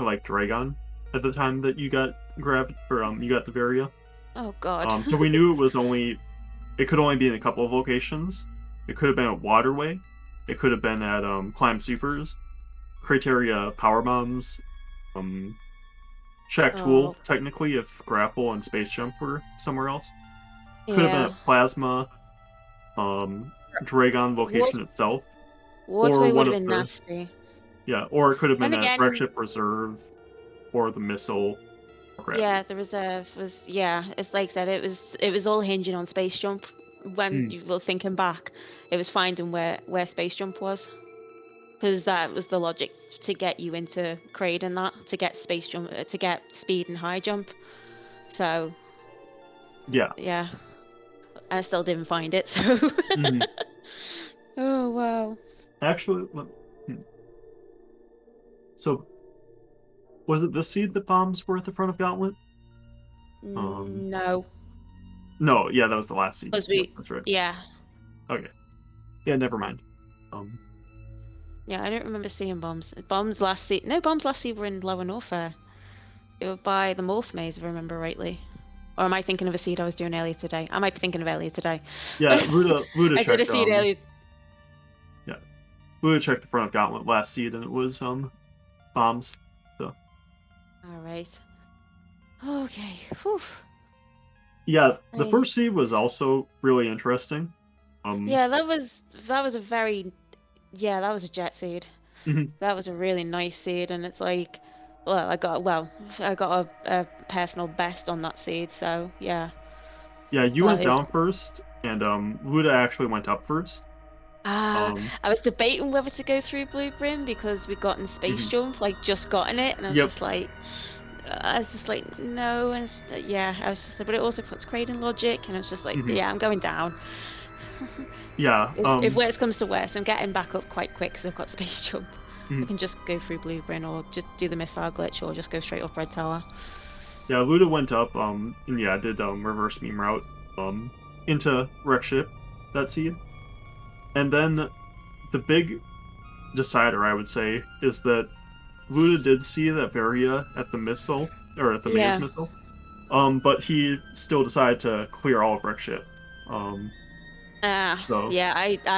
like Dragon at the time that you got you got the Varia. Oh God! So we knew it could only be in a couple of locations. It could have been at Waterway. It could have been at Climb Supers, Criteria Power Bombs, Check Tool, technically, if Grapple and Space Jump were somewhere else. Could have been at Plasma, Dragon location itself. Waterway would have been nasty. Yeah, or it could have been at Wreck Ship Reserve, or the Missile. Yeah, the reserve was, it's like I said, it was all hinging on Space Jump. When you were thinking back, it was finding where Space Jump was, because that was the logic to get you into Kraid and that, to get Space Jump, to get speed and high jump. So yeah, and I still didn't find it. So oh wow. Actually, so was it the seed that bombs were at the front of Gauntlet? No. No, yeah, that was the last seed. That's right. Yeah. Okay. Yeah, never mind. Yeah, I don't remember seeing bombs. Bombs last seed were in Lower Norfair. They were by the Morph Maze, if I remember rightly. Or am I thinking of a seed I was doing earlier today? I might be thinking of earlier today. Yeah, Luda I did a seed earlier. Yeah. Luda checked the front of Gauntlet last seed, and it was bombs. So. Alright. Okay. Whew. Yeah, the first seed was also really interesting. Yeah, that was a very, that was a jet seed. That was a really nice seed, and it's like, I got a personal best on that seed, so yeah. Yeah, you went down first, and Luda actually went up first. I was debating whether to go through Blue Brim because we'd gotten Space Jump, like just gotten it, and I was just like, no, and I was just like, but it also puts Kraid in logic, and it's just like, I'm going down. Yeah. If worse comes to worse, I'm getting back up quite quick because I've got Space Jump. I can just go through Blue Brim, or just do the missile glitch, or just go straight up Red Tower. Yeah, Luda went up, and did reverse beam route into Wreck Ship, that seed. And then the big decider, I would say, is that Luda did see that Varia at the missile, or at the maze missile, but he still decided to clear all of Wreck Ship. I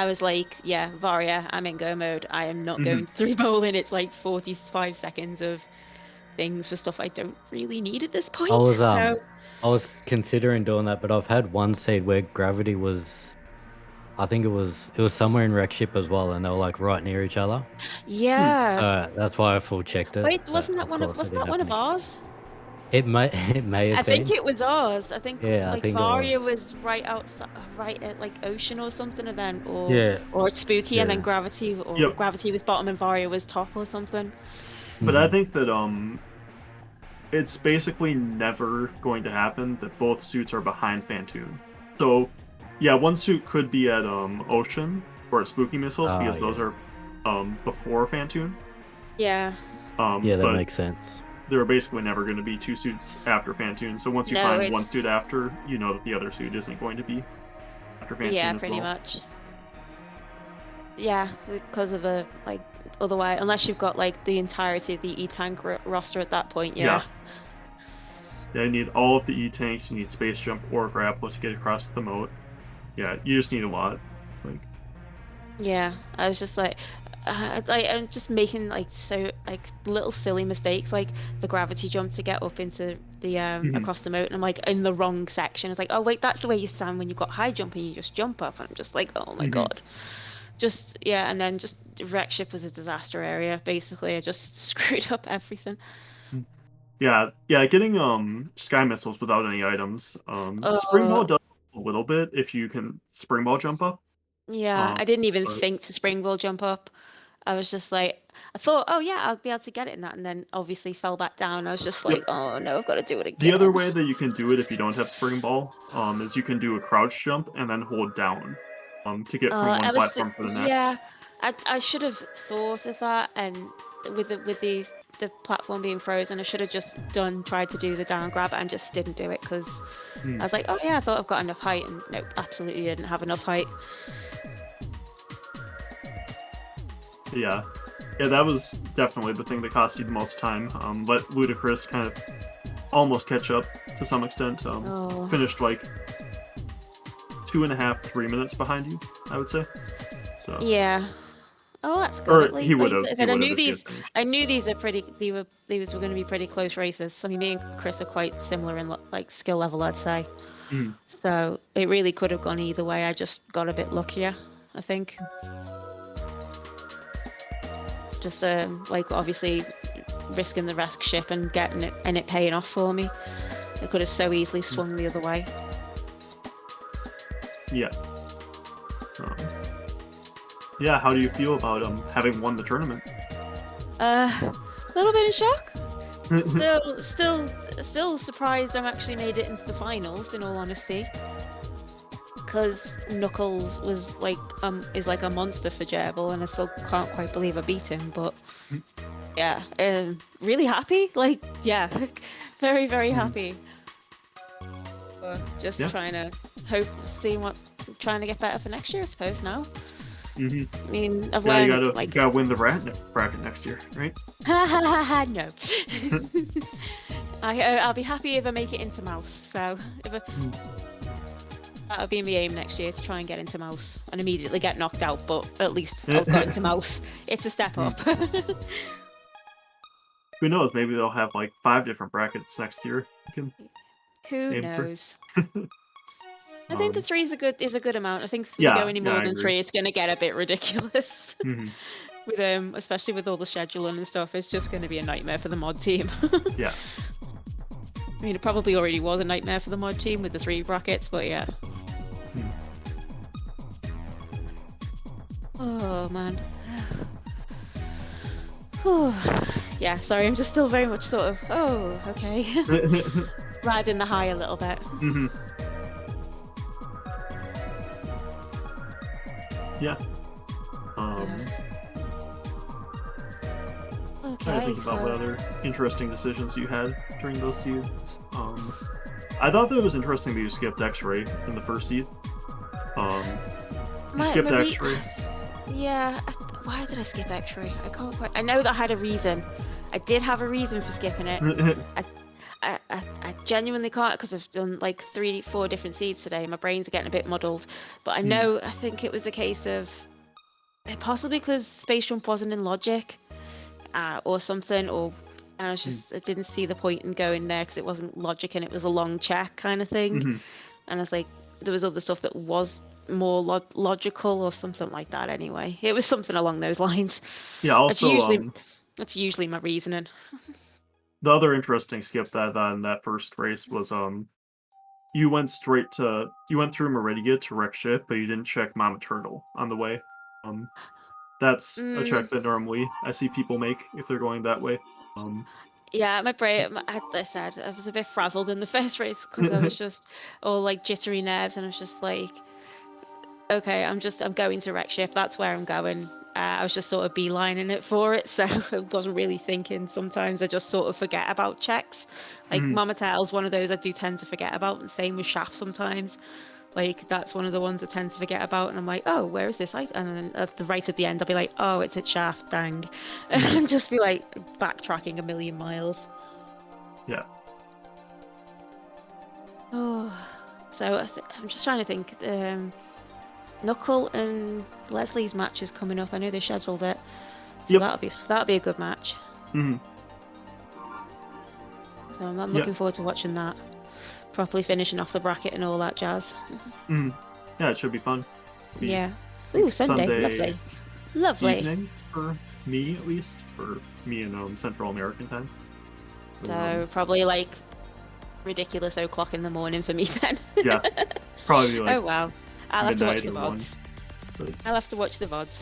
was like, Varia, I'm in go mode. I am not going through bowling. It's like 45 seconds of things for stuff I don't really need at this point. I was considering doing that, but I've had one seed where gravity was, I think it was somewhere in Wreck Ship as well, and they were like right near each other. Yeah. So that's why I full checked it. Wait, wasn't that one of ours? It may have been. I think it was ours. I think Varia was right outside, right at like Ocean or something, and then or it's Spooky, and then Gravity, or Gravity was bottom and Varia was top or something. But I think that it's basically never going to happen that both suits are behind Fantoon. So yeah, one suit could be at Ocean or at Spooky Missiles because those are before Fantoon. Yeah. That makes sense. there are basically never going to be two suits after Fantoon. So once you No, find one it's suit after, you know that the other suit isn't going to be after yeah, Fantoon as pretty well. much. Yeah, because of the like otherwise, unless you've got like the entirety of the E-Tank roster at that point, yeah. Yeah, you need all of the E-Tanks, you need Space Jump or Grapple to get across the moat. Yeah, you just need a lot. Like, Yeah, I was just like I'm just making like so like little silly mistakes, like the gravity jump to get up into the mhm, across the moat, and I'm like in the wrong section. It's like, oh wait, that's the way you stand when you've got high jump and you just jump up. And I'm just like, oh my mhm. God, just yeah, and then just wreck ship was a disaster area. Basically, I just screwed up everything. Yeah, getting sky missiles without any items. Spring ball Oh does a little bit if you can spring ball jump up. yeah, Um, I didn't even but think to springboard jump up. I was just like, I thought, oh yeah, I'll be able to get it in that, and then obviously fell back down. I was just yep. like, oh no, I've got to do it The other again. way that you can do it if you don't have spring ball, is you can do a crouch jump and then hold down, to get from one I was, platform to the next. yeah, I should have thought of that, and with the platform being frozen, I should have just tried to do the down grab and just didn't do it because I Mm, was like, oh yeah, I thought I've got enough height, and nope, absolutely didn't have enough height. yeah. Yeah, that was definitely the thing that cost you the most time. Let LudaChris kind of almost catch up to some extent. Oh Finished like 2.5, 3 minutes behind you, I would say. So, yeah. Oh, that's good. or At he least, would like have, I he said, I would have knew if he had these. finished. I knew these are pretty. These were going to be pretty close races. I mean, me and Chris are quite similar in like skill level, I'd say. Mm, So it really could have gone either way. I just got a bit luckier, I think. Just like obviously risking the wreck ship and getting it and it paying off for me. It could have so easily mm, swung the other way. yeah. Um, yeah. How do you feel about having won the tournament? A little bit in shock. Still surprised I'm actually made it into the finals. In all honesty, because Knuckles was like is like a monster for Gerbil, and I still can't quite believe I beat him. But yeah, really happy. Like yeah, very very Mhm. happy. Just Yeah. trying to trying to get better for next year, I suppose. Now, Hmm. I mean, I've Yeah, you learned gotta you like gotta win the bracket next year, right? no. I'll be happy if I make it into mouse. So that'll be my aim next year to try and get into mouse and immediately get knocked out. But at least I've got into mouse. It's a step up. Who knows? Maybe they'll have like 5 different brackets next year. You can Who aim for. knows? I think the Um, three is a good amount. I think if we go yeah, any yeah, more I than agree. 3, it's gonna get a bit ridiculous. Hmm. With especially with all the scheduling and stuff, it's just gonna be a nightmare for the mod team. Yeah. I mean, it probably already was a nightmare for the mod team with the 3 brackets, but yeah. Hmm. Oh man. Whew. Yeah, sorry, I'm just still very much sort of, oh, okay. Riding the high a little bit. Hmm. Yeah. Yeah. Trying to Okay, think about what so other interesting decisions you had during those seeds. I thought that it was interesting that you skipped X-ray in the first seed. You skipped Marie, X-ray. yeah. Why did I skip X-ray? I can't quite. I know that I had a reason. I did have a reason for skipping it. I genuinely can't because I've done like 3, 4 different seeds today. My brains are getting a bit muddled. But I Hmm. know, I think it was a case of possibly because Space Jump wasn't in Logic or something, or and I didn't see the point in going there because it wasn't Logic and it was a long check kind of thing. Hmm. And I was like, there was other stuff that was more logical or something like that anyway. It was something along those lines. Yeah. That's Also, usually that's usually my reasoning. the other interesting skip that I thought in that first race was you went through Meridia to wreck ship, but you didn't check Mama Turtle on the way. Um, that's a Mm, check that normally I see people make if they're going that way. Um, yeah, my brain. As I said, I was a bit frazzled in the first race because I was just all like jittery nerves, and I was just like, okay, I'm going to wreck ship. That's where I'm going. I was just sort of beelining it for it, so I wasn't really thinking. Sometimes I just sort of forget about checks. Like Mhm. Mama Tail's one of those I do tend to forget about, and same with Shaft sometimes. Like that's one of the ones I tend to forget about, and I'm like, oh, where is this? And then right at the end, I'll be like, oh, it's at Shaft, dang, and just be like backtracking a million miles. Yeah. Oh, so I'm just trying to think. Knuckle and Leslie's match is coming up. I know they scheduled it, so Yep. that'll be a good match. Mhm. So I'm Yeah. looking forward to watching that. Properly finishing off the bracket and all that jazz. Mhm. Yeah, it should be fun. Be, Yeah. like, Ooh, Sunday. Lovely. Lovely. evening for me, at least for me in Central American time. So probably like ridiculous o'clock in the morning for me then. Yeah, probably like Oh wow. I'll have to watch midnight the or 1. VODs. But, I'll have to watch the VODs.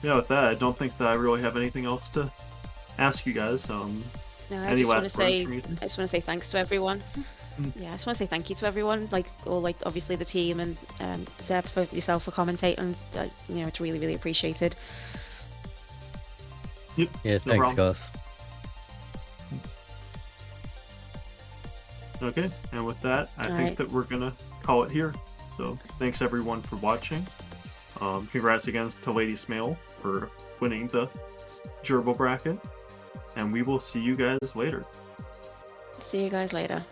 yeah, with that, I don't think that I really have anything else to ask you guys. No, I Any just want to last words say from you? I just want to say thanks to everyone. Mm. Yeah, I just want to say thank you to everyone, like obviously the team and Zeb for yourself for commentating. It's really really appreciated. Yep. Yeah, no thanks, problem. guys. Okay, and with that, I think Alright. that we're gonna call it here. So thanks everyone for watching. Congrats again to Lady Smale for winning the gerbil bracket, and we will see you guys later. See you guys later.